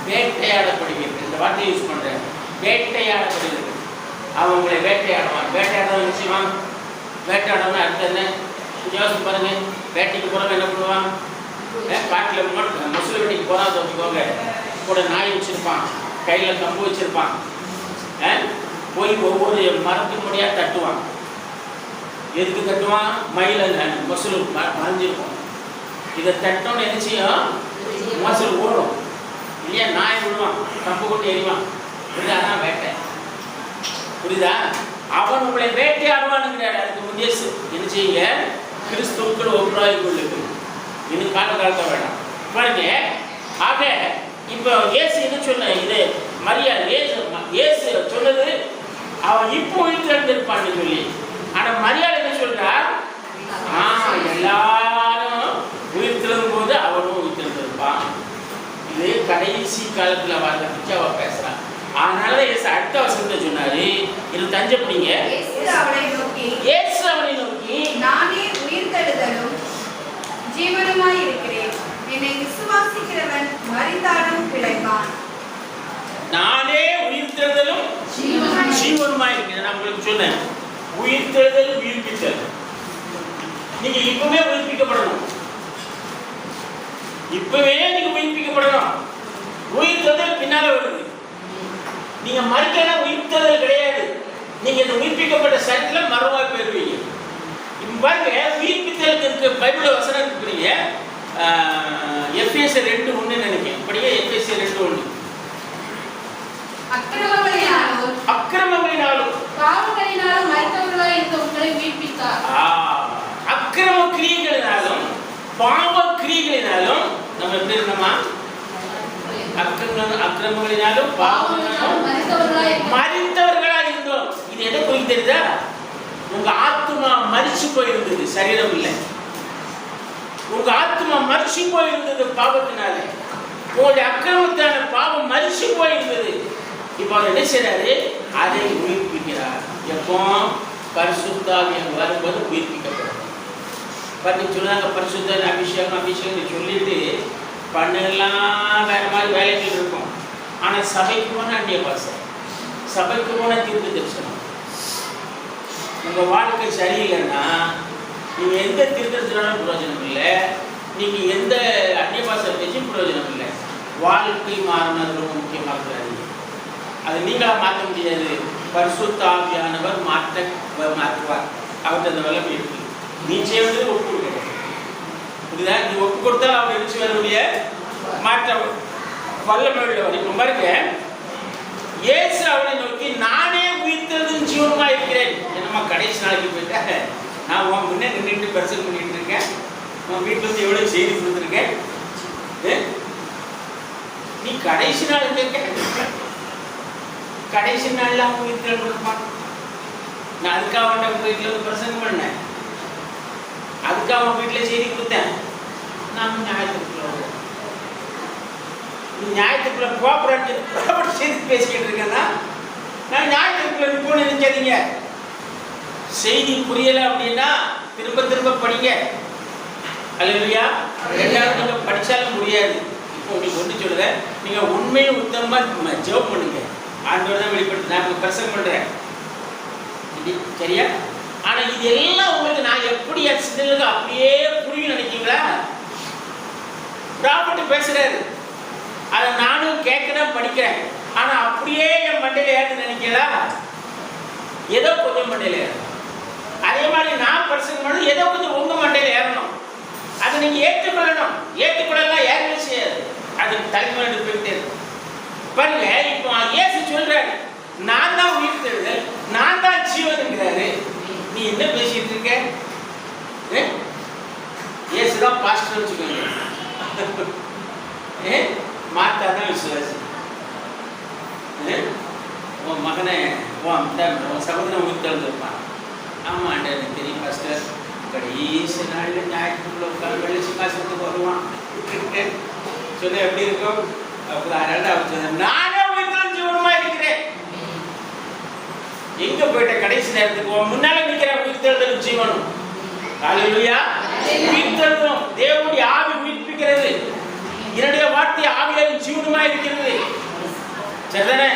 வேட்டையாடப்படுவீர்கள். இந்த வார்த்தையை யூஸ் பண்றேன், வேட்டையாடப்படுவீர்கள். அவன் உங்களை வேட்டையாடுவான். வேட்டையாடுவான் நிச்சயமா. வேட்டையாடணும் அடுத்து என்ன? யோசிச்சு பாருங்க. வேட்டைக்கு போறவங்க என்ன பண்ணுவான்? காட்டில் மொசல் வேட்டைக்கு போறான்னு வச்சுக்கோங்க, கூட நாய் வச்சிருப்பான், கையில கம்பு வச்சிருப்பான். போய் ஒவ்வொரு மரத்துக்கு முடியா தட்டுவான். எதுக்கு தட்டுவான்? மயில மொசல் மறைஞ்சிருக்கும். இதை தட்டோன்னு என்ன செய்யும்? மொசல் ஓடும் இல்லையா? நாய் விடுவான், கம்பு கொண்டு எறிவான். புரியுதா? வேட்டை. புரியுதா? அவன் உங்களை வேட்டையாடுவான்னு. அதுக்கு முன்னே என்ன செய்யுங்க? கிறிஸ்துவுக்குள் ஒன்றாய் கொள்ளுங்க. இன்னும் காலத்தை வேண்டாம் பாருங்க. ஆக இப்போ இயேசு என்ன சொன்ன? இது மரியா இயேசு சொன்னது அவன் இப்போ உயிர்த்தெழுந்திருப்பான்னு சொல்லி. ஆனா மரியாதை என்ன சொல்றா? எல்லாரும் உயிர்த்தெழும் போது அவனும் உயிர்த்தெழுந்திருப்பான். இது கடைசி காலத்துல வாழ்ந்த பற்றி அவ பேசுறான். அதனால இயேசு அடுத்த வசனத்தை சொன்னாரு, இது தஞ்சப்படிங்க. இயேசு அவனை நோக்கி, நானே உயிர்த்தெழுதலும் ஜீவனுமாய் இருக்கிறேன். என்னை விசுவாசிக்கிறவன் மரித்தாலும் நானே உயிர்த்தெழுதலும் ஜீவனுமாய் இருக்கிறேன். நான் உங்களுக்கு சொன்னேன், உயிர்த்தெழுதல் உயிர்ப்பித்தல். நீங்க இப்பவே உயிர்ப்பிக்கப்படணும், இப்பவே நீங்க உயிர்ப்பிக்கப்படணும். உயிர்த்தெழுதல் பின்னால வருது. நீங்க மறிக்கலாம், உயிர்த்தெழுதல் கிடையாது. நீங்க இந்த உயிர்ப்பிக்கப்பட்ட சரீரத்துல மரமாய் போயிருவீங்க. இப்ப பாருங்க, உயிர்ப்பித்தலுக்கு இருக்க பைபிள் வசனம் இருக்கிறீங்க. எஃபேசியர் 2:1 நினைக்கிறேன். அப்படியே எஃபேசியர் 2:1. அக்கிரமங்களினாலும் பாவங்களினாலும் மரித்தவர்களாய் இருந்த உங்களை உயிர்ப்பித்தார். அக்கிரம கிரியைகளினாலும் பாவ கிரியைகளினாலும் நம்ம எப்படி இருந்தோமா? அக்கிரமங்களினாலும் பாவங்களினாலும் மரித்தவர்களாய் இருந்தோம். இது எதை குறித்ததா? உங்க ஆத்மா மரிச்சு போயிருந்தது, சரீரம் இல்லை. உங்க ஆத்மா மரிச்சு போயிருந்தது பாவத்தினால. உங்களுடைய அக்கிரமத்தான பாவம் மரிச்சு போயிருந்தது. இப்போ அவர் என்ன செய்யறாரு? அதை உயிர்ப்பிக்கிறார். எப்போ? பரிசுத்தாவியானவர் வரும்போது உயிர்ப்பிக்கப்படும். பற்றி சொன்னாங்க, பரிசுத்த அபிஷேகம் அபிஷேகம் சொல்லிட்டு பண்ணெல்லாம் வேற மாதிரி வேலைகள் இருக்கும். ஆனால் சபைக்கு போனால் அந்நிய பாசம், சபைக்கு போனால் தீர்க்க தரிசனம். உங்கள் வாழ்க்கை சரியில்லைன்னா நீங்கள் எந்த தீர்க்கத்தினாலும் பிரயோஜனம் இல்லை, நீங்கள் எந்த அந்நிய பாசை பேச்சும் பிரயோஜனம் இல்லை. வாழ்க்கை மாறினது ரொம்ப முக்கியமாக இருக்கிறாரு. அதை நீங்களாக மாற்ற முடியாது. பரிசுத்த ஆவியானவர் மாற்றுவார். அவர்கிட்ட அந்த வல்லமை இருக்கு. நீ செய்வது ஒப்பு கொடுக்க, புரியுதா? நீ ஒப்பு கொடுத்தால் அவர் நினைச்சு வரக்கூடிய மாற்ற வல்லமை உள்ளவர். இப்போ பாருங்க, இயேசு அவனை நோக்கி, நானே உயிர்த்தெழுதலும் ஜீவனுமா இருக்கிறேன். என்னம்மா கடைசி நாளைக்கு போயிட்டேன், நான் உன் முன்னே நின்றுட்டு பிரசங்கம் பண்ணிட்டு இருக்கேன், உன் வீட்டில் இருந்து எவ்வளோ செய்தி கொடுத்துருக்கேன், நீ கடைசி நாள் இருக்க, கடைசி நாளில் அவங்க வீட்டில் கொடுப்பான். நான் அதுக்காக அவன் வீட்டில் வந்து பிரசங்கம் பண்ணேன், அதுக்காக அவன் வீட்டில் செய்தி கொடுத்தேன். நான் ஞாயிற்றுக்குள்ள நீ ஞாயிற்றுக்குள்ள ப்ராப்பராக செய்தி பேசிக்கிட்டு இருக்கேன்னா நான் ஞாயிற்றுக்குள்ள போன நினைக்காதீங்க. செய்தி புரியலை அப்படின்னா திரும்ப திரும்ப படிங்க. அல்லேலூயா. ரெண்டாவது நீங்கள் படித்தாலும் முடியாது. இப்போ உங்களுக்கு ஒன்று சொல்லுங்கள், நீங்கள் உண்மையை உத்தமமாக ஜெபம் பண்ணுங்க. ஆண்டவர் தான் வெளிப்படுத்து. நான் பிரசங்கம் பண்ணுறேன், சரியா? ஆனால் இது எல்லாம் உங்களுக்கு நான் எப்படி சிந்தனைக்கு அப்படியே புரியும் நினைக்கிறீங்களா? ப்ராப்பர்ட்டி பேசுகிறாரு, அதை நானும் கேட்குறேன் படிக்கிறேன். ஆனால் அப்படியே என் மண்டையில் ஏறுன்னு நினைக்கிறா? ஏதோ கொஞ்சம் மண்டையில் ஏறணும். அதே மாதிரி நான் பிரசங்கம் பண்ணணும், ஏதோ கொஞ்சம் உங்கள் மண்டையில் ஏறணும். அதை நீங்கள் ஏற்றுக்கொள்ளணும். ஏற்றுக்கொள்ளலாம் ஏறவே செய்யாது, அது தலைமுறை போயிட்டே இருக்கும். பாருங்க, இப்போ இயேசு சொல்றாரு, நான் தான் உயிர்த்தெழுதல், நான் தான் ஜீவன்ங்கிறாரு. நீ என்ன பேசிட்டு இருக்க? இயேசு தான் பாஸ்டர் வச்சுக்கோங்க, மாத்தா தான் விசுவாசி. உன் மகனை உன் சகோதரன் உயிர்த்தெழுந்திருப்பான். ஆமா ஆண்டா, எனக்கு தெரியும் பாஸ்டர், கடைசி நாளில் ஞாயிற்றுக்குள்ள உட்காந்து வெள்ளி சிங்காசனத்துக்கு வருவான் சொல்ல எப்படி இருக்கும்? நானே உயிர்த்தெழுதலும் ஜீவனுமா இருக்கிறேன். எங்க போயிட்ட? கடைசி நேரத்துக்கு முன்னால நிக்கிற உயிர்த்தெழுதலும் ஜீவனும். ஹல்லேலூயா. உயிர்த்தெழுதலும் தேவனுடைய ஆவி உயிர்ப்பிக்கிறது. என்னுடைய வார்த்தை ஆவியாலும் ஜீவனுமா இருக்கிறது, சரிதானே?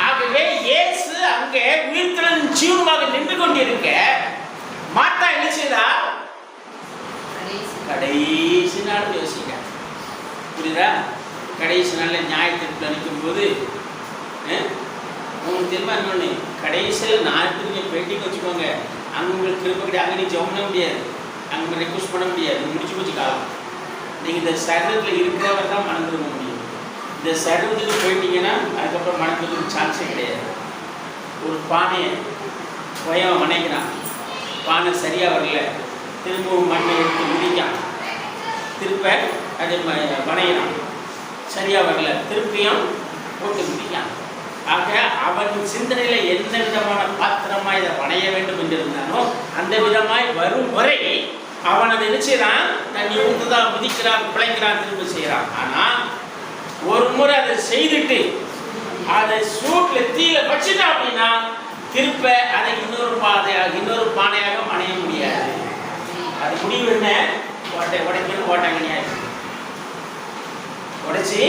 ஆகவே இயேசு அங்கே உயிர்த்தெழுதலும் ஜீவனுமாக நின்று கொண்டிருக்க, மாத்தா என்ன செய்தா? கடைசி நாள் யோசிக்க, புரியுதா? கடைசி நாளில் ஞாயிற்றுக்குள்ள நிற்கும் போது உங்களுக்கு திரும்ப இன்னொன்று, கடைசியில் ஞாயிற்றுக்கு பேட்டிக்கு வச்சுக்கோங்க. அங்கே உங்களுக்கு திரும்ப கிடையாது, அங்கே நீ ஜெபம் பண்ண முடியாது, அங்கே ரெக்வஸ்ட் பண்ண முடியாது, முடிச்சு போச்சு காலம். நீங்கள் இந்த சரீரத்தில் இருக்கிறவர் தான் மனம் திரும்ப முடியும். இந்த சரீரத்துக்கு போயிட்டீங்கன்னா அதுக்கப்புறம் மனம் திரும்ப சான்ஸே கிடையாது. ஒரு பானையை பயம் வணைக்கிறான், பானை சரியாக வரல, திரும்பவும் மண்ணை எடுத்து மிதிக்கான், திருப்ப அதை வணையிறான், சரியாக வரல, திருப்பியும் போட்டு மிதிக்கான். ஆக அவன் சிந்தனையில் என்ன விதமான பாத்திரமாக இதை வணைய வேண்டும் என்று இருந்தானோ அந்த விதமாய் வரும் வரை அவன் அதை நினைச்சான், தண்ணி ஊற்றுதான், மிதிக்கிறான், பிழைக்கிறான், திரும்ப செய்கிறான். ஆனால் ஒரு முறை அதை செய்துட்டு அதை சூட்டில் தீயில வச்சுட்டான் அப்படின்னா திருப்ப அதை இன்னொரு பானையாக அணைய முடியாது. அது முடிவு என்ன? உடைக்கணும், ஓட்டாங்கனியாக உடைச்சி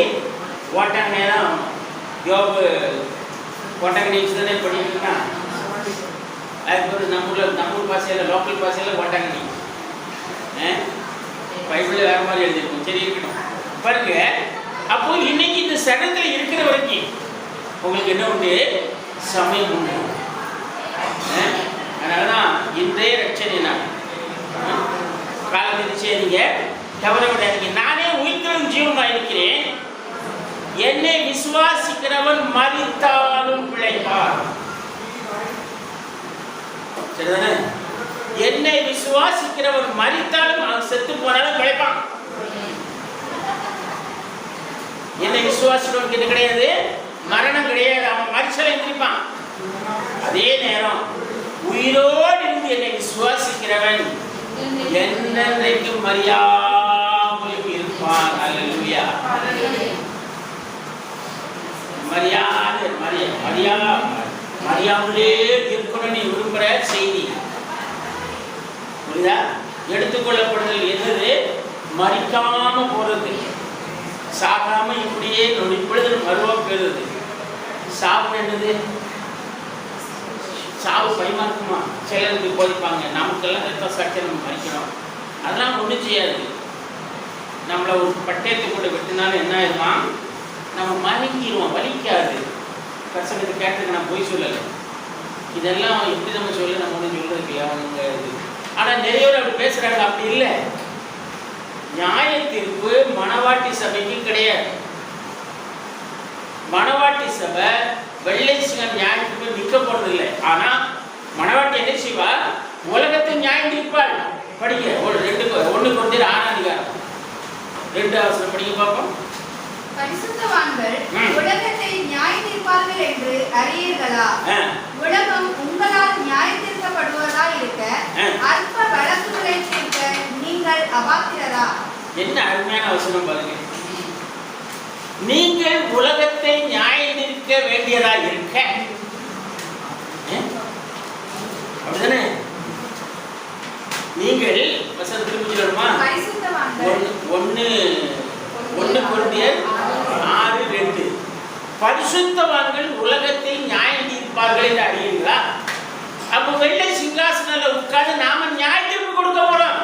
ஓட்டாங்கனியாக தான். யோபு கொட்டகடி வச்சு தானே பண்ணிட்டுருக்கா. அதுக்கு ஒரு நம்மூர் பாஷையில் லோக்கல் பாஷையில் கொட்டகடி, பைபிளில் வேறு மாதிரி எழுதிருக்கும். சரி இருக்கணும் பாருங்க. அப்போ இன்னைக்கு இந்த சடத்தில் இருக்கிற வரைக்கும் உங்களுக்கு என்ன உண்டு? சமயம் உண்டு. அதனால தான் இன்றைய ரட்சணை நான் காலத்திற்சே நீங்கள் கவலைப்படாதீங்க. நானே உயிர்த்தெழும் ஜீவனாக இருக்கிறேன். என்னை விசுவாசிக்கிறவன் மரித்தாலும் பிழைப்பார். சரிதானே? என்னை விசுவாசிக்கிறவன் மரித்தாலும் அவன் செத்து போனாலும் பிழைப்பான். என்னை விசுவாசிக்கிறவனுக்கு என்ன கிடையாது? மரணம் கிடையாது. அவன் மரிச்சலை எந்திரிப்பான். அதே நேரம் உயிரோடு இருந்து என்னை விசுவாசிக்கிறவன் என்றென்றைக்கும் மரியாமல் இருப்பான். அல்லேலூயா. மரியாமலே இருக்கணும் நீ விரும்புகிற செய்தி புரியுதா? எடுத்துக்கொள்ளப்படுதல் என்னது? மறிக்காம போறது, சாகாம இப்படியே நொடிப்பொழுது மருவா பெறுது. சாவு என்னது? சாவு பயமா இருக்குமா? சிலருக்கு போதிப்பாங்க, நமக்கெல்லாம் ரத்த சாட்சியம் நம்ம மறிக்கணும், அதெல்லாம் ஒன்றும் செய்யாது. நம்மளை ஒரு பட்டயத்துக்குள்ள வெட்டினாலும் என்ன ஆயிடுமா? நம்ம மயங்கிடுவோம், வலிக்காது. பசங்களுக்கு கேட்டதுக்கு நான் போய் சொல்லலை. இதெல்லாம் எப்படி நம்ம சொல்ல, நம்ம ஒன்றும் சொல்றதுக்கு இல்லை அவங்க இது. ஆனால் நிறைய பேர் அப்படி பேசுகிறாங்க. அப்படி இல்லை. நியாய தீர்ப்பு மணவாட்டி சபைக்கு கிடையாது. மணவாட்டி சபை வெள்ளை சிங்கம் நியாய தீர்ப்பு நிற்க போறது இல்லை. ஆனால் மணவாட்டி என்ன செய்வா? உலகத்தை நியாயம் தீர்ப்பாள். படிக்க 1 Corinthians 6 2 வசனம் படிக்க பார்ப்போம். பரிசுத்தவான்கள் உலகத்தை நியாய தீர்ப்பார்கள் என்று அறியீர்களா? உலகம் உங்களால் நியாய தீர்க்கப்படுவதா இருக்க அற்ப வழக்குகளை தீர்க்க நீங்கள் அபாத்திரரா? என்ன அருமையான வசனம் பாருங்க. நீங்கள் உலகத்தை நியாய தீர்க்க வேண்டியதா இருக்க, அப்படிதானே? நீங்கள் வசனம் திரும்பி சொல்லணுமா? 1 Corinthians 6:2 பரிசுத்தவான்கள் உலகத்தை நியாயம் தீர்ப்பார்கள் என்று அறியீர்களா? அப்போ வெள்ளை சிங்காசனத்தில் உட்கார்ந்து நாம நியாய தீர்ப்பு கொடுக்க போறோம்.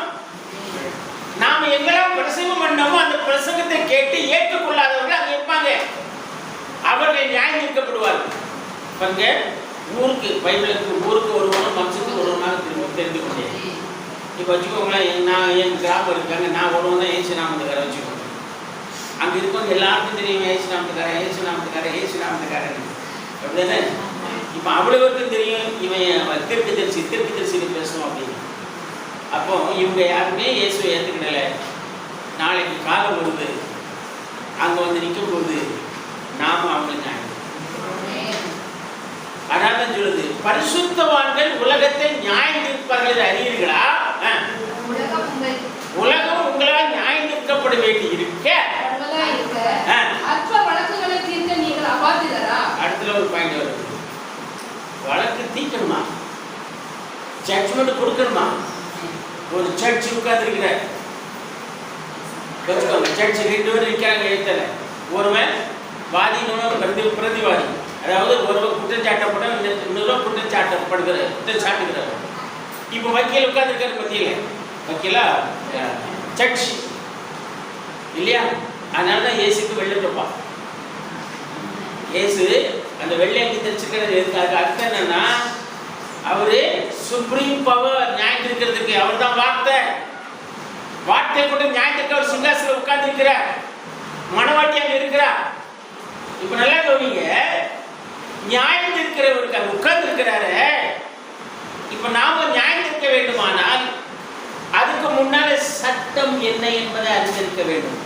நாம எங்கெல்லாம் பிரசங்கம் பண்ணோமோ அந்த பிரசங்கத்தை கேட்டு ஏற்றுக்கொள்ளாதவர்கள் அங்கே இருப்பாங்க. அவர்கள் நியாயம் தீர்க்கப்படுவார்கள். பாருங்க, ஊருக்கு பைபிளுக்கு ஊருக்கு ஒருவனும் வம்சத்துக்கு ஒருவனாக தெரிந்து கொண்டேன். இப்போ வச்சுக்கோங்களேன், நான் என் கிராமம் இருக்காங்க, நான் ஒருவன் தான் ஏசு நாமத்துக்கார வச்சுக்கோங்க. அங்கே இருக்கவங்க எல்லாருக்கும் தெரியும் ஏசு நாமத்துக்காரன் அப்படிதானே? இப்போ அவ்வளவுக்கும் தெரியும் இவன் திருப்பி தரிசி பேசுவோம் அப்படின்னு. அப்போ இவங்க யாருமே இயேசுவை ஏற்றுக்கிடலை. நாளைக்கு காலம் வருது, அங்கே வந்து நிற்கும் போது நாம அவங்களுக்கு நியாயம். அதனால சொல்லுது, பரிசுத்தவான்கள் உலகத்தை நியாயம் தீர்ப்பார்கள் அறியீர்களா? உலகம் உங்களால் நியாயம் தீர்க்கப்பட வேண்டி இருக்க அடுத்த ஒரு பாயிண்ட் வருது. வழக்கு தீர்க்கணுமா? ஜட்ஜ்மெண்ட் கொடுக்கணுமா? ஒரு சர்ச் உட்கார்ந்துருக்கிற சர்ச் 2 பேர் நிற்கிறாங்க எழுத்தல. ஒருவன் வாதி, இன்னொரு பிரதிவாதி. அதாவது ஒருவன் குற்றம் சாட்டப்பட்ட, இன்னொரு குற்றம் சாட்டுகிறார். இப்போ வக்கீல் உட்கார்ந்துருக்காரு மத்தியில். வக்கீலா சர்ச் இல்லையா? அதனால தான் இயேசுக்கு வெள்ளை தொப்பா. இயேசு அந்த வெள்ளை அங்கி தெரிச்சுக்கிறது அதுக்கு அர்த்தம் என்னன்னா, அவரு சுப்ரீம் பவர் நியாயம் இருக்கிறதுக்கு. அவர் தான் வார்த்தை கொண்டு நியாயத்திற்கு அவர் சிங்காசனம் உட்கார்ந்து இருக்கிறார். மணவாட்டி அங்க இருக்கிறார். இப்ப நல்லா கவனிங்க, நியாயம் இருக்கிறவருக்கு அங்க உட்கார்ந்து இருக்கிறாரு. இப்ப நாம நியாயம் இருக்க வேண்டுமானால் அதுக்கு முன்னால சட்டம் என்ன என்பதை அறிந்திருக்க வேண்டும்.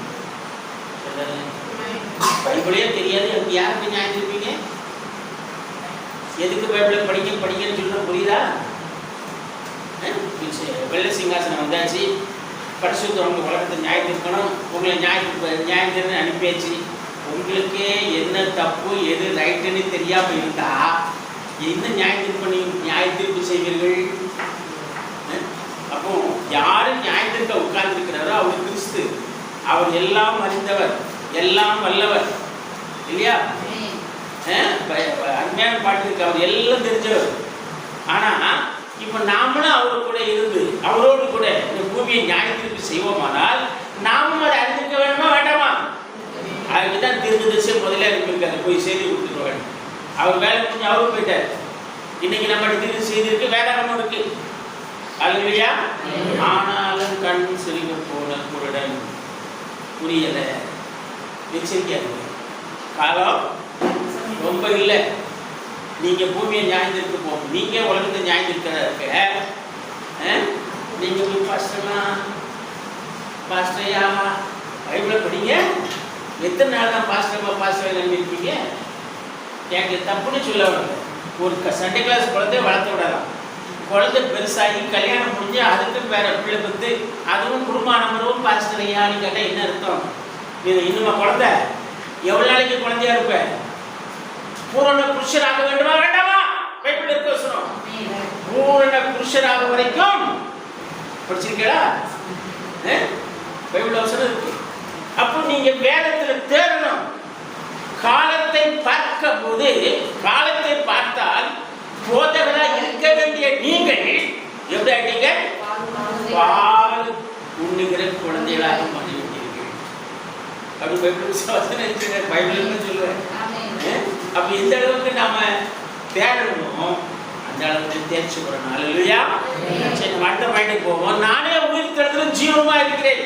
பைபிளே தெரியாது, எனக்கு யாருக்கு நியாயம் இருப்பீங்க? எதுக்கு பைபிளை படிக்கன்னு சொல்ல புரியுதா? வெள்ளை சிங்காசனம் வந்தாச்சு, பரிசுத்தவங்க உலகத்தை நியாயம் இருக்கணும், உங்களை நியாயம் அனுப்பியாச்சு. உங்களுக்கே என்ன தப்பு எது ரைட்டுன்னு தெரியாமல் இருந்தா என்ன நியாய தீர்ப்பு செய்வீர்கள்? அப்போ யாரு நியாயத்திற்கு உட்கார்ந்து இருக்கிறாரோ அவர் கிறிஸ்து. அவர் எல்லாம் அறிந்தவர், எல்லாம் வல்லவர் இல்லையா? அருமையான பாட்டு இருக்கு, அவர் எல்லாம் தெரிஞ்சவர். ஆனால் இப்போ நாமளும் அவரு கூட இருந்து அவரோடு கூட இந்த பூமியை நியாயத்திற்கு செய்வோமானால் நாமும் அதை அறிந்திருக்க வேண்டுமா வேண்டாமா? அதுக்கு தான் தீர்க்கதரிசி முதல்ல இருந்திருக்காரு, போய் செய்தி கொடுத்துட்டு வேண்டும். அவர் வேலை முடிஞ்சு அவரும் போயிட்டார். இன்னைக்கு நம்ம தீர்வு செய்திருக்கு, வேதாகமும் இருக்கு. அல்லையா? ஆனாலும் கண் சிறுக போல குருடன் புரியல. எச்சரிக்கையா காலம் ரொம்ப இல்லை. நீங்க பூமியை நியாயத்திற்கு போகும், நீங்க உலகத்தை நியாயத்திருக்க நீங்க போய் பாஸ்டரையா பைபிளை படிங்க. எத்தனை நாள் தான் பாஸ்டர் நம்பியிருப்பீங்க? எனக்கு தப்புன்னு சொல்ல விடல. ஒரு சண்டே கிளாஸ் குழந்தைய வளர்த்து விடலாம். குழந்தை பெருசாகி கல்யாணம் முடிஞ்சு அதுக்கு வேற பிள்ளை பத்து அதுவும் குடும்பானவரும் பாஸ்டரையான்னு கேட்டால் என்ன அர்த்தம்? இது இன்னுமா குழந்தை? எவ்வளோ நாளைக்கு குழந்தையா இருப்ப? பூரண புருஷராக வேண்டுமா வேண்டாமா? பைபிள் இருக்க வசனம். பூரண புருஷராக வரைக்கும் படிச்சிருக்கீங்களா? பைபிள் வசனம் இருக்கு. அப்போ நீங்க வேதத்துல தேடணும். காலத்தை பார்க்க போது காலத்தை பார்த்தால் போதகரா இருக்க வேண்டிய நீங்கள் எப்படி ஆயிட்டீங்க? பால் உண்ணுகிற குழந்தைகளாக மாறிவிட்டீர்கள். அப்படி பைபிள் வசனம் இருக்கு, பைபிள்னு சொல்லுவேன். அப்ப எந்த அளவுக்கு நாம தேடணுமோ அந்த அளவுக்கு தேர்ச்சி பெறணும். இல்லையா? சரி, அடுத்த பாயிண்ட்டுக்கு போவோம். நானே உயிர் தெழுதலும் ஜீவனுமா இருக்கிறேன்.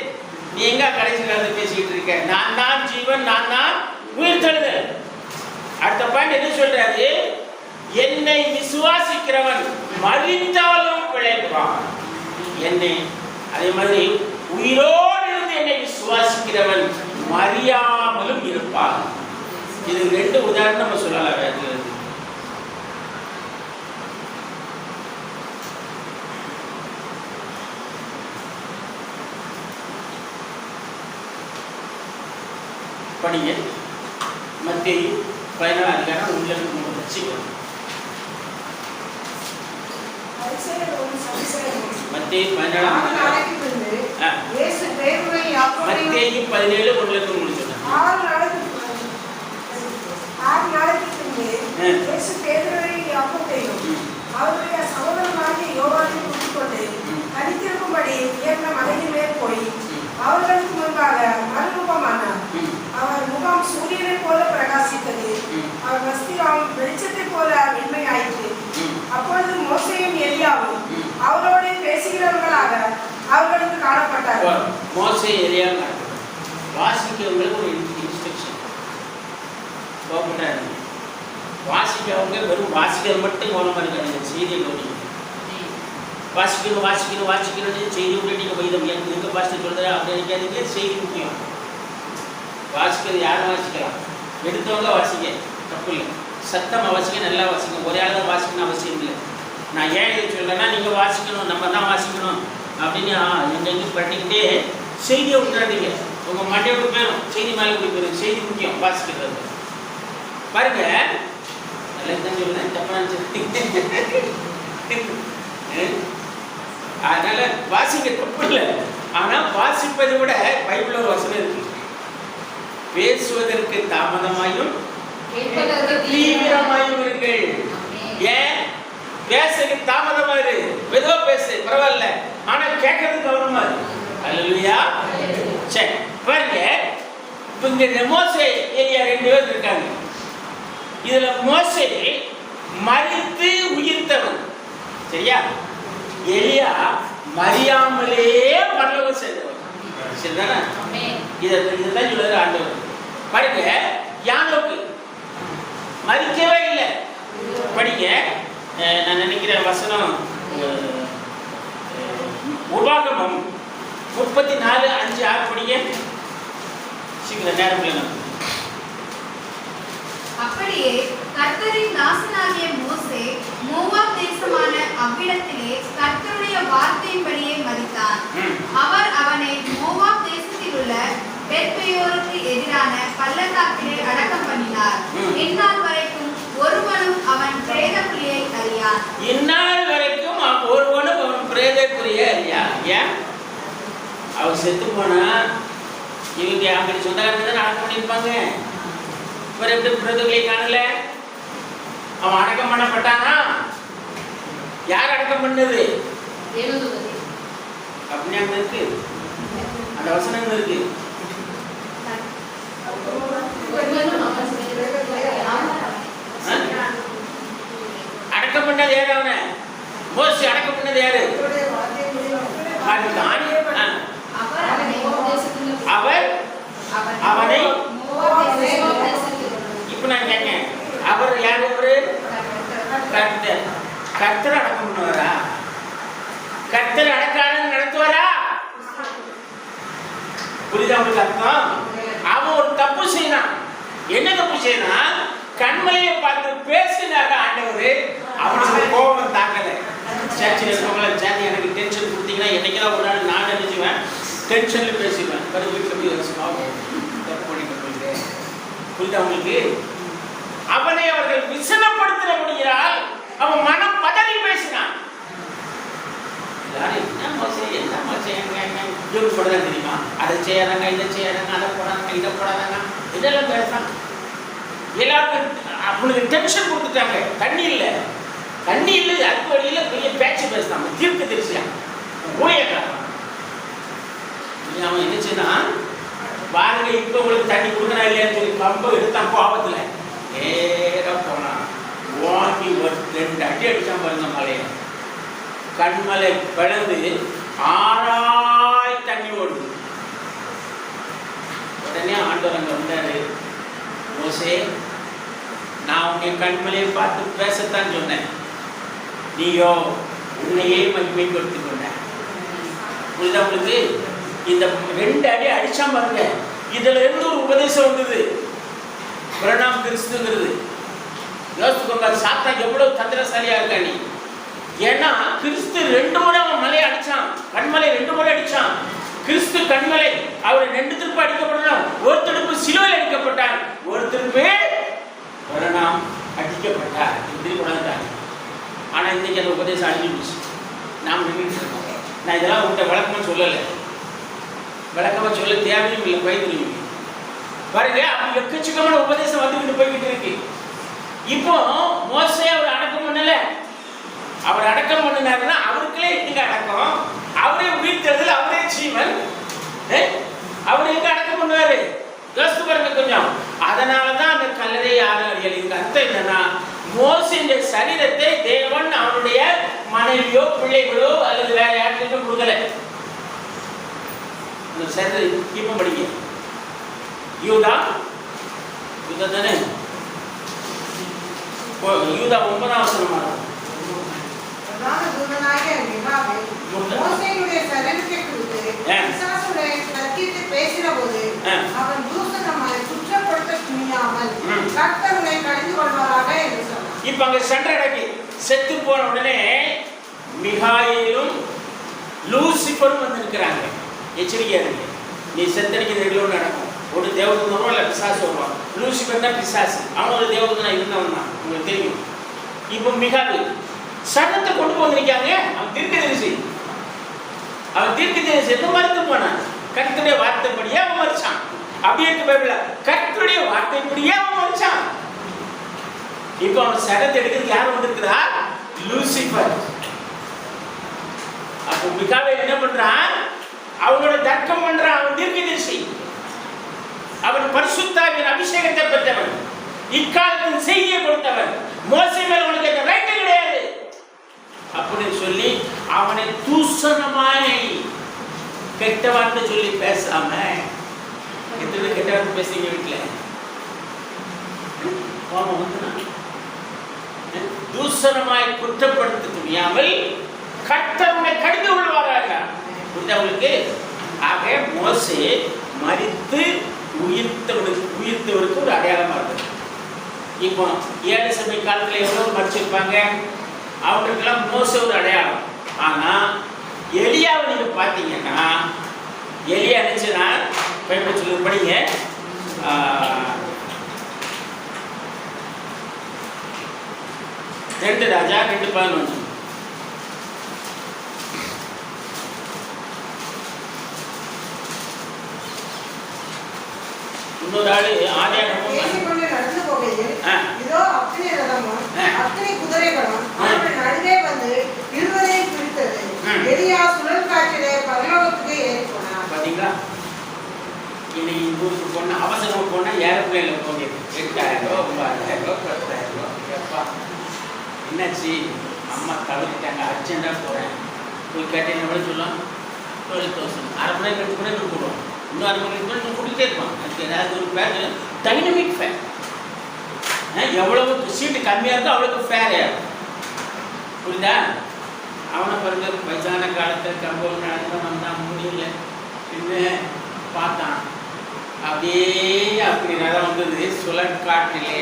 நீ எங்க கடைசி காலத்தை பேசிக்கிட்டு இருக்க? நான் தான் ஜீவன், நான் தான் உயிர் தெழுதல். அடுத்த பாயிண்ட் என்ன சொல்றாரு? என்னை விசுவாசிக்கிறவன் மரித்தாலும் பிழைப்பான். என்னை அதே மாதிரி உயிரோடு இருந்து என்னை விசுவாசிக்கிறவன் மறியாமலும் இருப்பான். இது ரெண்டு உதாரணம் நம்ம சொல்லலாம். வேறு படிங்க. மத்தேயு 14 அதிகாரம் 1-3 வச்சுக்கணும். மத்தேயு 14 மத்தேயு 17 1-3 சொன்னாங்க. 6 நாளைக்கு பின்பு இயேசு பேதுருவையும் யாக்கோபையும் அவருடைய சகோதரனாகிய யோவானையும் கூட்டிக் கொண்டு தனித்திருக்கும்படி உயர்ந்த மலையின் மேல் போய் அவர்களுக்கு முன்பாக மறுரூபமானார். அவர் முகம் சூரியனை போல பிரகாசித்தது, அவர் வஸ்திரம் வெளிச்சத்தை போல வெண்மையாயிற்று. அப்பொழுது மோசேயும் எலியாவும் அவரோடு பேசுகிறவர்களாக அவர்களுக்கு காணப்பட்டார்கள். மோசே எலியா வாசிக்கிறவங்களுக்கு ஒரு இன்ஸ்ட்ரக்ஷன் போகப்பட்டாரு. வாசிக்கிறவங்க வெறும் வாசிக்கிறது மட்டும் கவனமாக இருக்காங்க. செய்தியை கவனிங்க. வாசிக்கணும் வாசிக்கணும் வாசிக்கணும் செய்தி விட்டு நீங்கள் வைதம் எங்கே பாஸ்டர் சொல்கிறேன் அப்படி நினைக்காதீங்க. செய்தி முக்கியம். வாசிக்கிறது யாரும் வாசிக்கலாம், எடுத்தவங்க வாசிக்க தப்பு இல்லை. சத்தமாக வாசிக்க, நல்லா வாசிக்க. ஒரே ஆள் தான் வாசிக்கணும் அவசியம் இல்லை. நான் ஏன் இதை சொல்கிறேன்னா நீங்கள் வாசிக்கணும், நம்ம தான் வாசிக்கணும் அப்படின்னு எங்கெங்கே பண்ணிக்கிட்டே செய்தியை விட்டுறாதீங்க. உங்கள் மண்டையை விட்டு போயிடும், செய்தி மேலே விட்டு போயிடும். செய்தி முக்கியம், வாசிக்கிறது பாருங்க. நல்லா தான் சொல்லுறேன், தப்பான அதனால வாசிக்க தப்பு இல்லை. ஆனால் வாசிப்பதை விட பைபிள் ஒரு வசனம் இருக்கு, பேசுவதற்கு தாமதமாயும் தீவிரமாயும் இருங்கள். ஏன் பேசுறதுக்கு தாமதமா இரு, மெதுவா பேசு, பரவாயில்ல, ஆனா கேட்கறதுக்கு கவனமா இரு. அல்லேலூயா. சரி பாருங்க, இப்ப இங்க மோசே எலியா 2 பேர் இருக்காங்க. இதுல மோசே மரித்து உயிர்த்தவன், சரியா? எலியா மரியாமலே பரலோகம் சென்றவன், சரிதானே? இதுதான் சொல்லுறாரு ஆண்டவர். பாருங்க, யானோக்கு மரிக்கவே இல்லை. படிங்க, நான் நினைக்கிறேன் வசனம் உபாகமம் 34:5-6 படிங்க. சீக்கிரம் நேரம் இல்லை. அப்படியே கர்த்தரின் தாசனாகிய மோசே மோவாப் தேசமான அவ்விடத்திலே கர்த்தருடைய வார்த்தையின்படியே மரித்தான். அவர் அவனை மோவாப் தேசத்தில் உள்ள பெத்பெயோருக்கு எதிரான பள்ளத்தாக்கிலே அடக்கம் பண்ணினார். இந்நாள் வரைக்கும் ஒருவனும் அவன் பிரேதக்குழியை அறியான். இந்நாள் வரைக்கும் ஒருவனும் அவன் பிரேதக்குழியை அறியான். ஏன்? அவர் செத்து போனா இவங்க அப்படி சொந்தக்காரங்க தான் அடக்கம் பண்ணியிருப்பாங்க. இவர் எப்படி பிரேதக்குழியை காணல? அவன் அடக்கம் பண்ணப்பட்டானா? யார் அடக்கம் பண்ணது? தேவதூதன். அப்படின்னு அங்க இருக்கு, அந்த வசனம் இருக்கு. அடக்கம் பண்ணது யாரு? அவனை மோசே அடக்கம் பண்ணது யாரு? அவர் அவனை இப்ப நான் கேட்கேன், அவர் யாரு? அவரு கர்த்தர். கர்த்தர் அடக்கம் பண்ணுவாரா? கர்த்தர் அடக்காலம் நடத்துவாரா? புரியுதா உங்களுக்கு அர்த்தம்? அவன் ஒரு தப்பு செய்யணும். என்ன தப்பு செய்யணும்? கண்மலையை பார்த்து பேசினாங்க ஆண்டவர். அவனுக்கு கோபம் தாக்கல. சர்ச்சில் இருக்கவங்கள சேர்ந்து எனக்கு டென்ஷன் கொடுத்தீங்கன்னா என்னைக்கெல்லாம் ஒரு நாள் நான் நினைச்சுவேன், டென்ஷன்ல பேசிடுவேன். வீட்டில் போய் தப்பு பண்ணிட்டு போயிட்டேன். புரியுதா உங்களுக்கு? அவனை அவர்கள் விசனப்படுத்த முடிகிறார். அவன் மனம் பதறி பேசினான். தெரியுமா? அதை செய்யறாங்க, இதை செய்யறாங்க, அதை போடாங்க, இதை போடாதாங்க, இதெல்லாம் பேசுறாங்க. எல்லாருக்கும் அவனுக்கு டென்ஷன் கொடுத்துட்டாங்க. தண்ணி இல்லை, தண்ணி இல்லை, அதுக்கு வழியில பெரிய பேச்சு பேசுறாங்க. தீர்க்க தெரிசியா ஊழியக்காரன். அவன் என்ன செய்யறான் பாருங்க, இப்ப உங்களுக்கு தண்ணி கொடுக்கறா இல்லையான்னு சொல்லி பம்ப எடுத்தான். கோபத்துல நேரம் போனான். வாங்கி ஒரு 2 அடி அடிச்சான் பாருங்க மலையை. கண்மலை பிளந்து ஆறாய் தண்ணி ஓடுது. உடனே ஆண்டவர் அங்க வந்தாரு. மோசே, நான் உன்னை கண்மலையை பார்த்து பேசத்தான் சொன்னேன், நீயோ உன்னையே மகிமைப்படுத்திக் கொண்ட. புரியுதா உங்களுக்கு? இந்த 2 அடி அடிச்சா பாருங்க, இதுல இருந்து ஒரு உபதேசம் வந்தது. பிரணாம் கிறிஸ்துங்கிறது யோசிச்சுக்கோங்க. சாத்தா எவ்வளவு தந்திரசாலியா இருக்கா நீ. ஏன்னா கிறிஸ்து 2 முறை அவன் மலையை அடிச்சான். கண்மலை 2 முறை அடிச்சான். கிறிஸ்து கண்மலை அவர் 2 திருப்பு அடிக்கப்பட்டான். ஒரு திருப்பு சிலுவையில் அடிக்கப்பட்டார், ஒரு திருப்பு பிரணாம் அடிக்கப்பட்டார். இப்படி கொண்டாந்தாங்க. ஆனா இன்னைக்கு அந்த உபதேசம் அழிஞ்சிடுச்சு. நாம் நின்றுட்டு இருக்கோம். நான் இதெல்லாம் உங்கள்கிட்ட விளக்கமா சொல்லலை, விளக்கமா சொல்ல தேவையும் இல்லை. பயந்துருவீங்க பாருங்க. அப்படி எக்கச்சக்கமான உபதேசம் வந்துக்கிட்டு போய்கிட்டு இருக்கு. இப்போ மோசே அவர் அடக்கம் பண்ணல. அவர் அடக்கம் பண்ணினாருன்னா அவருக்குள்ளே எங்க அடக்கம்? அவரே உயிர்த்தெழுதல், அவரே ஜீவன். அவர் எங்க அடக்கம் பண்ணுவாரு? யோசித்து பாருங்க கொஞ்சம். அதனாலதான் அந்த கல்லறை யாரும் அறியல். இதுக்கு அர்த்தம் என்னன்னா, மோசேயுடைய சரீரத்தை தேவன் அவனுடைய மனைவியோ பிள்ளைகளோ அல்லது வேற யாருக்கும் கொடுக்கல. அந்த சரீரம் இப்ப படிங்க. யூதா தானே? யூதா 9ஆம் வசனம். இப்ப அங்க சண்டை செத்து போன உடனே மிகாயிலும் லூசிபரும் வந்து இருக்கிறாங்க. எச்சரிக்கையா இருக்கு, நீ செத்தடிக்கிறது நடக்கும். ஒரு தேவதூதனோ இல்ல பிசாசு வருவான். லூசிபர் தான் பிசாசு, அவன் ஒரு தேவதூதனா இருந்தவன் தான், உங்களுக்கு தெரியும். இப்போ மிகாயில் சட்டத்தை கொண்டு போயிருக்காங்க. அவன் தீர்க்கதரிசி. அவன் தீர்க்கதரிசி எந்த மறுத்து போனான்? கர்த்தருடைய வார்த்தைப்படியே அவன் மறிச்சான். அப்படி இருக்கு பைபிள்ல. கர்த்தருடைய வார்த்தைப்படியே அவன் மறிச்சான். இப்போ அவன் சட்டத்தை எடுக்கிறதுக்கு யார் வந்திருக்கிறா? லூசிபர். அப்போ மிகாவேல் என்ன பண்றான்? அவனோட தர்க்கம் பண்றான். அவன் தீர்க்கதரிசி, அவன் பரிசுத்தாவின் அபிஷேகத்தை பெற்றவன், இக்காலத்தின் செய்தியை கொடுத்தவன். மோசே மேல உனக்கு அந்த ரைட்டு கிடையாது அப்படின்னு சொல்லி அவனை தூசணமாய் கெட்டவான்னு சொல்லி பேசாம, எத்தனை கெட்டவான்னு பேசுறீங்க வீட்டுல? தூசணமாய் குற்றப்படுத்த முடியாமல் கர்த்தரை கடிந்து கொள்வாராக. புரிந்தவங்களுக்கு? ஆக மோசே மரித்து உயிர்த்தவருக்கு ஒரு அடையாளமா இருக்கு. இப்போ 7 சபை காலத்துல எவ்வளவு மறிச்சிருப்பாங்க, அவங்களுக்கெல்லாம் மோசே ஒரு அடையாளம். ஆனா எலியாவை நீங்க பாத்தீங்கன்னா, எலியா நினைச்சுன்னா பைபிள் சொல்லி படிங்க. 2 ராஜா 2:11. இன்னொரு ஆளு ஆதியாகமம் போகையில் ஆ. இதோ அக்கினி ரதமும் ஆ. அக்கினி குதிரைகளும் அவர்கள் நடுவே வந்து இருவரையும் பிடித்தது. ம். எலியா சுழல் காற்றிலே பரலோகத்துக்கு ஏறி போனார். பார்த்தீங்களா? இன்னைக்கு இந்த ஊருக்கு போனால் அவசரமாக போனால் ஏரோப்ளேனில் போக முடியாது. 8000 ரூபா 9000 ரூபா 10,000 ரூபா. எப்பா என்னாச்சு? அம்மா தவிர்த்துட்டாங்க, அர்ஜென்ட்டாக போகிறேன். போய் கேட்டீங்கன்னா கூட சொல்லலாம் 12,000. அரை மணி நேரம் கழிச்சு கூட இன்னும் போடுவோம். இன்னும் அரை மணி நேரம் கூட இன்னும் கூட்டிகிட்டே இருப்பான். அதுக்கு ஏதாவது ஒரு ஃபேர், டைனமிக் ஃபேர். எவ்வளவு சீட்டு கம்மியாக இருக்கோ அவ்வளோக்கு ஃபேர் ஏறும். புரியுதா? அவனை பிறகு வயசான காலத்தில் கம்பௌண்ட் நடந்த வந்தான், முடியல. இன்னும் பார்த்தான், அப்படியே அப்படி ரதம் வந்தது, சுழல் காற்றிலே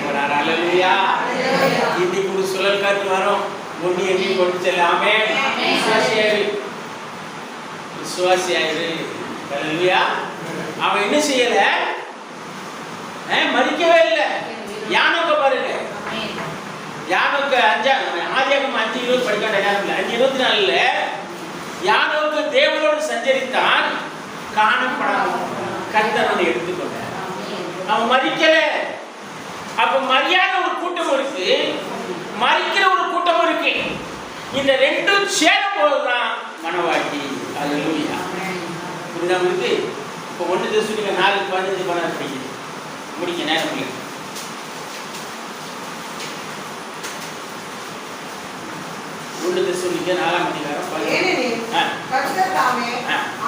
போனார். அல்லேலூயா. இன்னைக்கு ஒரு சுழல் காற்று வரும், ஒன்று எண்ணி கொண்டு செல்லாமே. விசுவாசியாயிரு. அல்லேலூயா. அவன் என்ன செய்யல? மறிக்கவே இல்லை. யானோக்க பாருங்க, யானோக்கு ஆதியாகமம் 5:20 படிக்காத நேரம் இல்லை. 5:24 யானோக்கு தேவனோடு சஞ்சரித்தான், காணப்படாமல் கர்த்தர் அவனை எடுத்துக்கொண்டார். அவன் மறிக்கல. அப்ப மரியாதை ஒரு கூட்டம் இருக்கு, மறிக்கிற ஒரு கூட்டம் இருக்கு. இந்த ரெண்டும் சேரும் போதுதான் மனவாட்டி. அல்லேலூயா. புரியுதா உங்களுக்கு? இப்போ 1 தெசலோனிக்கர் 4:15 படிக்குது. முடிக்க நேரம் இல்லை. 1 தெசலோனிக்கர் 4:15. ஏனெனில் கர்த்தர் தாமே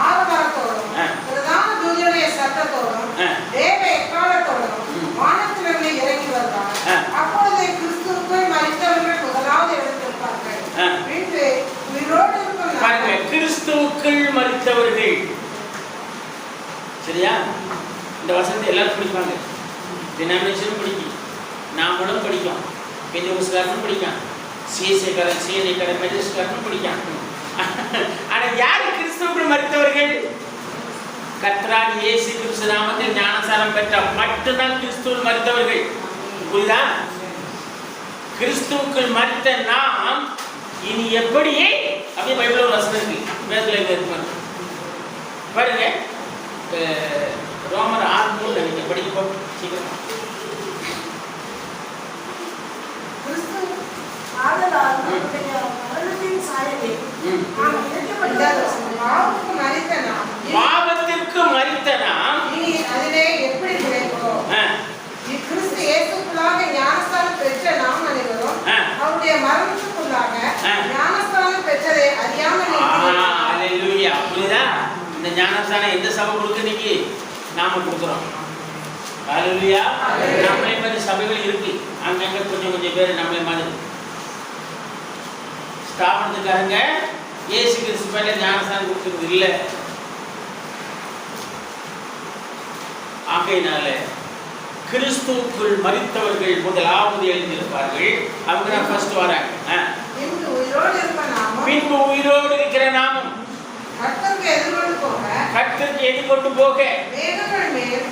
ஆரவாரத்தோடும் பிரதான தூதனுடைய சத்தத்தோடும் தேவ எக்காளத்தோடும் வானத்திலிருந்து இறங்கி வருவார். அப்பொழுது கிறிஸ்துவுக்குள் மரித்தவர்கள் முதலாவது எடுத்திருப்பார்கள். பின்பு உயிரோடு இருக்கும் பாருங்க, கிறிஸ்துவுக்குள் மரித்தவர்கள். சரியா? இந்த வசனத்தை எல்லாரும் படிப்பாங்க. டினாமினேஷனும் படிக்கும், நாமளும் படிக்கும், பெந்தேகோஸ்தேக்காரனும் படிக்கும், சிஎஸ்ஐக்காரன் மெத்தடிஸ்ட்காரனும் படிக்கும். ஆனால் யார் கிறிஸ்துவுக்குள் மரித்தவர்கள்? கர்த்தராகிய இயேசு கிறிஸ்து நாமத்தில் ஞானசாரம் பெற்ற மட்டும்தான் கிறிஸ்துவுக்குள் மரித்தவர்கள். புரியுதா? கிறிஸ்துவுக்குள் மரித்த நாம் இனி எப்படி அப்படியே பைபிள் ஒரு வசனம் இருக்கு, வேதத்தில் இருக்கு பாருங்க. ரோமர் 6:3 நீங்க படிப்போம் சீக்கிரம். கிறிஸ்து ஆதலால் நம்முடைய மரணத்தின் சாயலில் நாம் இணைக்கப்பட்டோம். பாவத்திற்கு மரித்த நாம் இனி அதிலே எப்படி கிடைப்போம்? கிறிஸ்து இயேசுக்குள்ளாக ஞானஸ்தானம் பெற்ற நாம் அனைவரும் அவருடைய மரணத்துக்குள்ளாக ஞானஸ்தானம் பெற்றதை அறியாமல். அல்லேலூயா. புரியுதா? இந்த ஞானஸ்தானம் எந்த சபை கொடுக்க இன்னைக்கு நாம கொடுக்குறோம். அல்லேலூயா. நம்மளே மாதிரி சபைகள் இருக்கு, அங்கங்க கொஞ்சம் பேர் நம்மளே மாதிரி ஸ்தாபனத்துக்காரங்க இயேசு கிறிஸ்து பேர்ல ஞானஸ்தானம் கொடுக்கறது இல்லை. ஆகையினால கிறிஸ்துவுக்குள் மரித்தவர்கள் முதலாவது எழுந்திருப்பார்கள். அவங்க தான் ஃபர்ஸ்ட் வராங்க. பின்பு உயிரோடு இருக்கிற நாமும் கர்த்தருக்கு எதிர்கொண்டு போக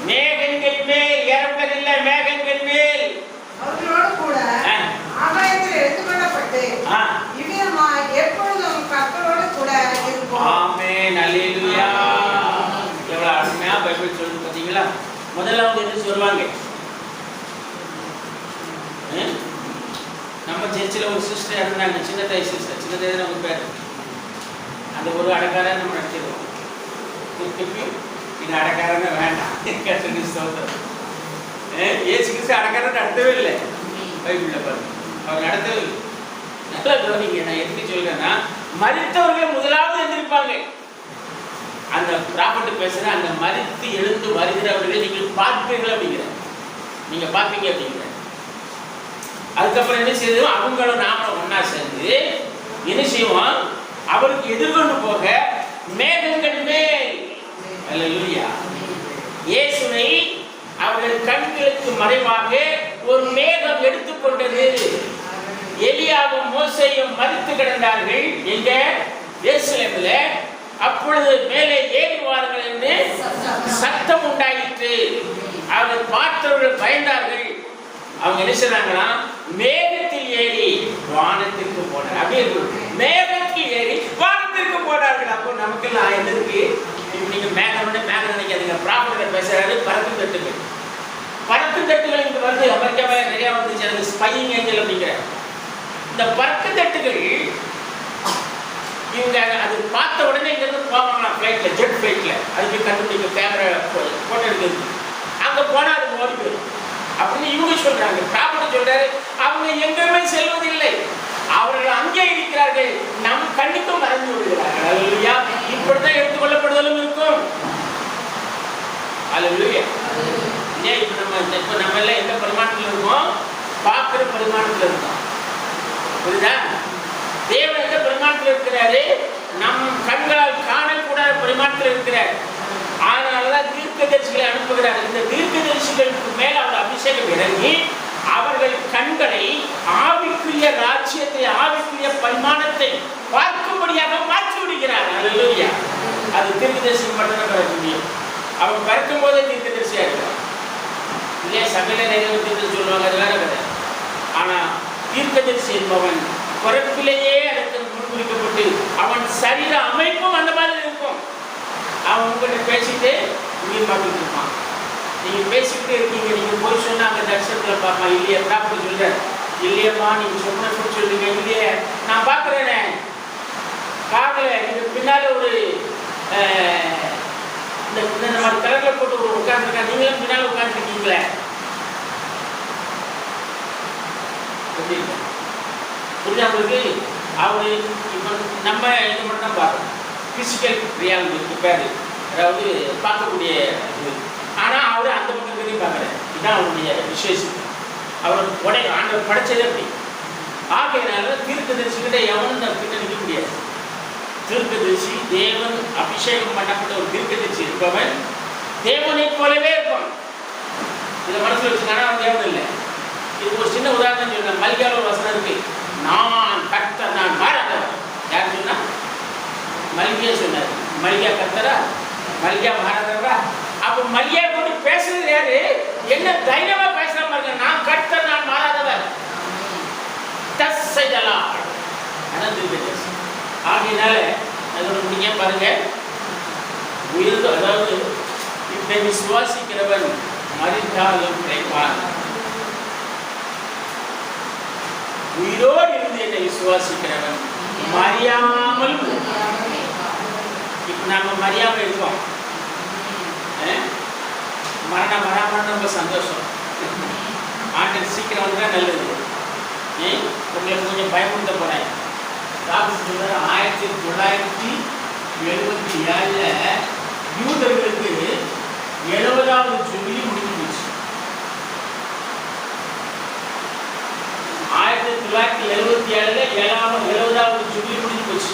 மேகங்கள் மேல், ஏரோப்ளேன் இல்லை, மேகங்கள் மேல் அவர்களோடு கூட ஆகாயத்தில் எடுத்துக்கொள்ளப்பட்டு இவ்விதமாய் எப்பொழுதும் கர்த்தரோடு கூட இருப்போம். ஆமென். அல்லேலூயா. எவ்வளவு அருமையா பைபிள் சொல்லுது பாத்தீங்களா? முதலாவது என்ன சொல்லுவாங்க? நம்ம சர்ச்சில் ஒரு சிஸ்டர் இருந்தாங்க, சின்னதாய் சிஸ்டர். சின்னதாய் நம்ம பேர். அந்த ஒரு அடக்காரன் நம்ம நடத்திடுவோம். இது அடக்காரன்னு வேண்டாம். கர்த்தருக்கு ஸ்தோத்திரம். இயேசு கிறிஸ்து அடக்காரன் நடத்தவே இல்லை பைபிளில் பாருங்க. அவர் நடத்தவே இல்லை. நல்லா கவனிங்க. நான் எப்படி சொல்றேன்னா, மரித்தவர்களை முதலாவது எழுந்திருப்பாங்க. அந்த ப்ராப்பர்ட்டி பேசுற அந்த மரித்து எழுந்து வருகிறவர்களை நீங்கள் பார்ப்பீர்கள் அப்படிங்கிற, நீங்க பார்ப்பீங்க அப்படிங்கிற. அதுக்கப்புறம் என்ன செய்வோம்? அவங்களும் நாமளும் ஒன்னா சேர்ந்து என்ன செய்வோம்? அவருக்கு எதிர்கொண்டு போக மேகங்கள் மேல். அல்லேலூயா. இயேசுவை அவர்கள் கண்களுக்கு மறைவாக ஒரு மேகம் எடுத்துக்கொண்டது. எலியாவும் மோசேயும் மரித்து கிடந்தார்கள். எங்க? எருசலேமில். அப்பொழுது மேலே ஏறிவார்கள் என்று சத்தம் உண்டாயிற்று. அவர்கள் பார்த்தவர்கள் பயந்தார்கள். அவங்க என்ன செய்றாங்கன்னா, மேகத்தில் ஏறி வானத்திற்கு போனார். அப்படியே மேகத்தில் ஏறி வானத்திற்கு போனார்கள். அப்போ நமக்கெல்லாம் என்ன இருக்கு? நீங்க மேகம் நினைக்காதீங்க. ப்ராப்பர்ட்டி பேசுறாரு, பறந்து தட்டுங்க. பறக்கு தட்டுகள் இங்க வருது. அமெரிக்காவில் நிறைய வந்துச்சு. எனக்கு ஸ்பையிங் ஏஞ்சல் அப்படிங்கிற இந்த பறக்கு தட்டுகள் இவங்க அது பார்த்த உடனே இங்கிருந்து போவாங்களாம் ஃப்ளைட்ல, ஜெட் ஃப்ளைட்ல. அதுக்கு கண்டுபிடிக்க கேமரா போட்டோ எடுக்கிறது. அங்க போனா அது ஓடி போயிடும் அப்படின்னு இவங்க சொல்றாங்க. ப்ராப்பர்ட்டி சொல்றாரு அவங்க எங்குமே செல்வதில்லை, அவர்கள் அங்கே இருக்கிறார்கள், நம் கண்ணுக்கும் மறைந்து விடுகிறார்கள். அல்லேலூயா. இப்படிதான் எடுத்துக்கொள்ளப்படுதலும் இருக்கும். அல்லேலூயா. ஏன் இப்ப நம்ம எல்லாம் எந்த பரிமாணத்தில் இருக்கோம்? பார்க்கிற பரிமாணத்தில் இருக்கோம். புரியுதா? தேவன் எந்த பரிமாணத்தில் இருக்கிறாரு? நம் கண்களால் காணக்கூடாத பரிமாணத்தில் இருக்கிறார். அதனாலதான் தீர்க்கதரிசிகளை அனுப்புகிறார். இந்த தீர்க்கதரிசிகளுக்கு மேல அவர் அபிஷேகம் இறங்கி அவர்கள் கண்களை ஆவிக்குரிய ராஜ்யத்தை, ஆவிக்குரிய பரிமாணத்தை பார்க்கும்படியாக மாற்றி விடுகிறார். அல்லேலூயா. அது தீர்க்கதரிசி மட்டும்தான் பெற முடியும். அவன் பிறக்கும் போதே தீர்க்கதரிசியா இருக்கிறான் இல்லையா? சகல நிறைவேற்றி சொல்லுவாங்க, அது வேற கதை. ஆனா தீர்க்கதரிசி என்பவன் பிறப்பிலேயே அதற்கு முன்குறிக்கப்பட்டு அவன் சரீர அமைப்பும் அந்த மாதிரி இருக்கும். அவன் உங்கள்கிட்ட பேசிட்டு உயிர் பார்த்துட்டு இருப்பான். நீங்க பேசிக்கிட்டே இருக்கீங்க, நீங்க போய் சொன்னா அந்த தரிசனத்துல பார்ப்பான். இல்லையா? ப்ராப்பர்ட்டி சொல்ற இல்லையம்மா, நீங்க சொன்ன சொல்றீங்க. இல்லையே, நான் பார்க்குறேனே கார்ல நீங்க பின்னால ஒரு இந்த மாதிரி கலர்ல போட்டு ஒரு உட்கார்ந்துருக்கா, நீங்களும் பின்னால உட்கார்ந்துருக்கீங்களே. புரியுதா உங்களுக்கு? அவரு இப்போ நம்ம இது மட்டும் தான் பார்க்கணும். பிசிக்கல் ரியாலிட்டி பேரு, அதாவது பார்க்கக்கூடிய இது. ஆனால் அவர் அந்த பக்கத்தையும் பார்க்குறாரு. இதுதான் அவருடைய விசேஷம். அவர் உடைய ஆண்டவர் படைச்சதே அப்படி. ஆகையினால தீர்க்கதரிசிக்கிட்ட எவனும் கிட்ட நிற்க முடியாது. தீர்க்கதரிசி தேவன் அபிஷேகம் பண்ணப்பட்ட ஒரு தீர்க்கதரிசி இருப்பவன் தேவனை போலவே இருப்பான். இதை மனசில் வச்சுக்கானா அவன் தேவன் இல்லை. இது ஒரு சின்ன உதாரணம் சொல்றேன். மல்கியால ஒரு வசனம் இருக்கு, நான் கர்த்தர் நான் மாறாதவர். யார் சொன்னா? மல்கியா சொன்னார். மல்கியா கர்த்தரா? மல்கியா மாறாதவரா? அப்போ மல்கியா கொண்டு பேசுறது யாரு? என்ன தைரியமா பேசுற பாருங்க, நான் கர்த்தர் நான் மாறாதவர். தஸ்ஸைதலா அனந்திருக்கிறது. ஆகையினால அதோட நீங்க பாருங்க, உயிர் அதாவது இதை விசுவாசிக்கிறவன் மரித்தாலும் கிடைப்பான். உயிரோடு இருந்து என்னை விசுவாசிக்கிறவன் மறியாமல். இப்ப நாம மறியாம இருக்கோம், மரணம் வராமல் ரொம்ப சந்தோஷம். ஆண்டவர் சீக்கிரம் வந்தா நல்லது. உங்களுக்கு கொஞ்சம் பயமுறுத்த போறேன். 1977 யூதர்களுக்கு 70வது ஜூபிலி முடிஞ்சு போச்சு. 1977 70வது ஜூபிலி முடிஞ்சு போச்சு.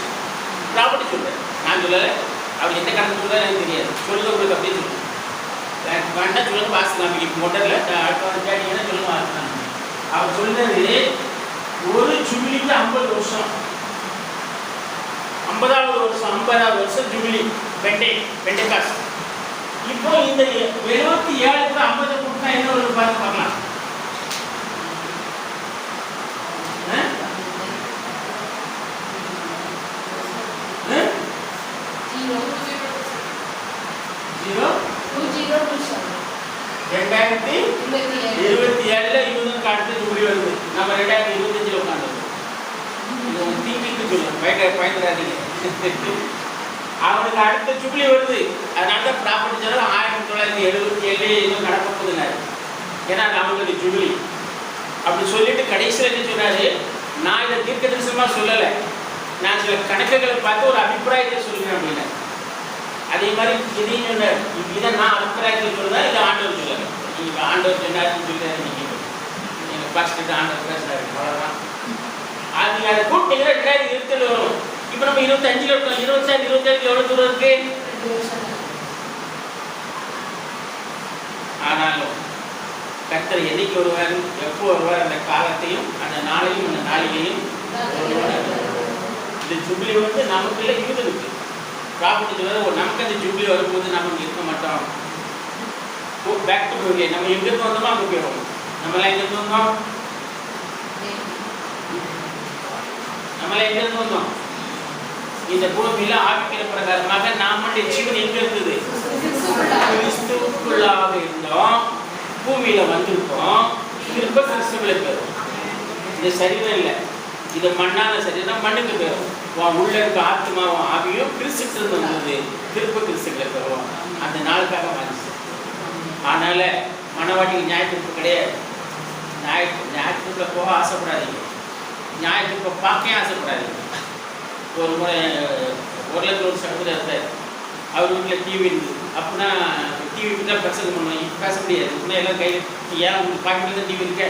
ப்ராப்பர்ட்டி சொல்றேன், நான் சொல்லலை. அவர் எந்த கணக்கு சொல்ல எனக்கு தெரியாது. சொல்லுங்க உங்களுக்கு அப்படியே சொல்லுங்க. வேண்டாம் சொல்லுங்க, வாசிக்கலாம். இப்போ மொட்டரில் அடுத்த கேட்டீங்கன்னா சொல்லுங்க, வாசிக்கலாம். அவர் சொல்றது ஒரு ஜூபிலிக்கு 50 வருஷம், 50வது வருஷம் ஜூபிலி பெண்டேகாஸ்ட். இப்போ இந்த 77க்கு 50 கூட்டினா என்ன ஒரு பார்க்கலாம். அடுத்த ஜூபிலி வருது. நம்ம 2025 உட்காந்து தீங்கிட்டு சொல்லுவோம், பயந்துடாதீங்க. அவனுக்கு அடுத்த ஜூபிலி வருது. அதனால தான் ப்ராப்பர்ட்டி சொல்ல 1977 இன்னும் நடக்க போகுதுனாரு. ஏன்னா அவங்களுக்கு ஜூபிலி அப்படி சொல்லிட்டு கடைசியில் என்ன சொன்னாரு, நான் இதை தீர்க்க தரிசனமா சொல்லலை, நான் சில கணக்குகளை பார்த்து ஒரு அபிப்பிராயத்தை சொல்லுவேன் அப்படின்னா. அதே மாதிரி இதையும் சொன்னார். இதை நான் அபிப்பிராயத்தை சொல்லுதா இல்லை ஆண்டவர் சொல்லலை. நீங்கள் ஆண்டவர் சொன்னாருன்னு சொல்லிட்டாரு. நீங்கள் பாஸ்டர் ஆண்டவர் பேசுறாரு, அவ்வளோதான். அது அதை கூப்பிட்டீங்கன்னா 2027 வரும். இப்போ நம்ம 25 இருக்கோம். 26 27 எவ்வளோ தூரம் இருக்கு? ஆனாலும் கர்த்தர் என்னைக்கு வருவார், எப்போ வருவார், அந்த காலத்தையும் அந்த நாளையும் அந்த நாளிகையும் இந்த ஜூபிலி வந்து நமக்கு இல்லை, யூதனுக்கு. ப்ராப்பர்ட்டி சொல்றது நமக்கு அந்த ஜூபிலி வரும்போது நமக்கு இருக்க மாட்டோம். Back to family. நம்ம எங்கிருந்து வந்தோமோ அங்கே போயிடும். நம்மளாம் எங்கிருந்து வந்தோம்? இந்த பூமியில ஆவிக்கிற பிரகாரமாக நாம ஜீவன் எங்க இருந்தது? கிறிஸ்துவுக்குள்ளாக இருந்தோம். பூமியில் வந்திருக்கோம். திருப்ப கிறிஸ்துவில் போயிடும். இந்த சரீரம் இல்லை, இது மண்ணான சரீரம், மண்ணுக்கு போயிடும். உள்ள இருக்க ஆத்மாவும் ஆவியும் கிறிஸ்துக்கு வந்தது, திருப்ப கிறிஸ்துக்களை போயிடும். அந்த நாளுக்காக வந்துச்சு. அதனால மனவாட்டிக்கு ஞாயிற்றுக்கு கிடையாது. ஞாயிற்றுக்குள்ள போக ஆசைப்படாதீங்க, ஞாயிற்றுக்கு பார்க்க ஆசைப்படாதீங்க. ஒரு முறை ஒரு சகோதரர் இருந்தார். அவர் வீட்டில் டிவி இருந்தது. அப்படின்னா டிவிக்கு தான் பிரசங்கம் பண்ணுவோம். பேச முடியாது. இன்னும் எல்லாம் கையில் ஏன் உங்களுக்கு பாக்கெட்டில் தான் டிவி இருக்க,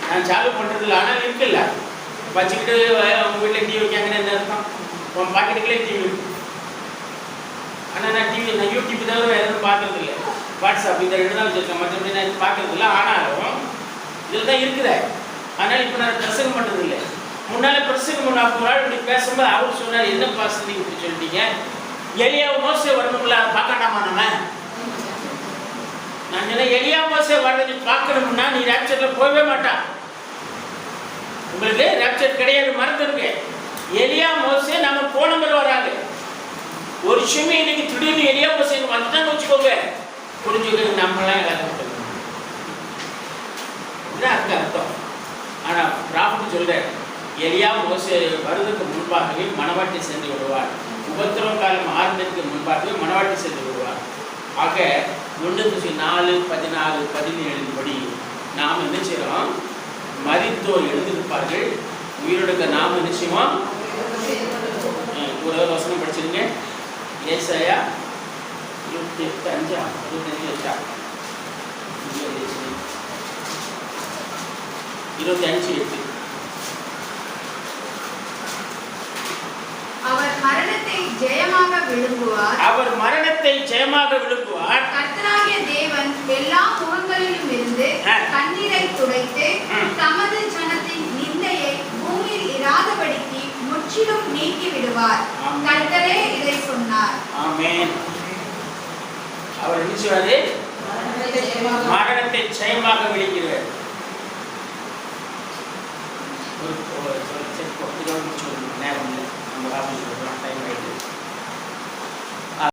நான் சாலு பண்ணுறதில்ல. ஆனால் இருக்குல்ல, வச்சுக்கிட்டு அவங்க வீட்டில் டிவி வைக்காங்கன்னு என்ன இருக்கும்? உன் பாக்கெட்டுக்குள்ளே டிவி இருக்கு. ஆனால் நான் யூடியூப் தவிர வேறு எதுவும் பார்க்கறது இல்லை. வாட்ஸ்அப் இந்த 2 தான் வச்சுருக்கேன், மற்றபடி நான் பார்க்கறது இல்லை. ஆனாலும் இதில் தான் இருக்குது. அதனால் இப்போ நான் பிரசங்கம் பண்ணுறது இல்லை. முன்னால் பிரசங்கம் பண்ண ஒரு நாள் இப்படி பேசும்போது அவர் சொன்னார், என்ன பாசம் நீங்கள் இப்படி சொல்லிட்டீங்க, எலியா மோசே வரணும்ல, அதை பார்க்கண்டாமா நம்ம? நான் சொன்னேன், எலியா மோசே வர்றது பார்க்கணும்னா நீ ரேப்சரில் போகவே மாட்டான். உங்களுக்கு ரேப்சர் கிடையாது, மறந்துருக்கு. எலியா மோசே நம்ம போன முறை வராங்க. ஒரு விஷயமே இன்னைக்கு திடீர்னு எலியா மோசே வந்துட்டான்னு வச்சுக்கோங்க, புரிஞ்சுக்க நம்மளாம் எல்லாரும் இதுதான் அர்த்தம். ஆனால் ப்ராஃபிட் சொல்கிறேன், எலியா மோசே வருவதற்கு முன்பாகவே மனவாட்டி சென்று விடுவார். உபத்திரவ காலம் ஆரம்பத்துக்கு முன்பாகவே மனவாட்டி சென்று விடுவார். ஆக 1:4-14-17 படி நாம் என்ன செய்கிறோம்? மரித்தோர் எழுந்திருப்பார்கள், உயிரோடுக்க நாம் என்ன செய்வோம்? ஒரு வசனம் படிச்சிருங்க. ஏசாயா 25:8. அவர் மரணத்தை ஜெயமாக விழுங்குவார். அவர் மரணத்தை ஜெயமாக விழுங்குவார். கர்த்தராகிய தேவன் எல்லா முகங்களிலும் இருந்து கண்ணீரை துடைத்து தமது ஜனத்தின் நிந்தையை பூமியில் இராதபடிக்கு முற்றிலும் நீக்கி விடுவார். கர்த்தரே இதை சொன்னார். ஆமென். அவர் என்ன செய்வாரு? மரணத்தை ஜெயமாக விழுங்கிறார். ஒரு நேரம் இல்லை, நம்ம டைம் ஆயிடுது.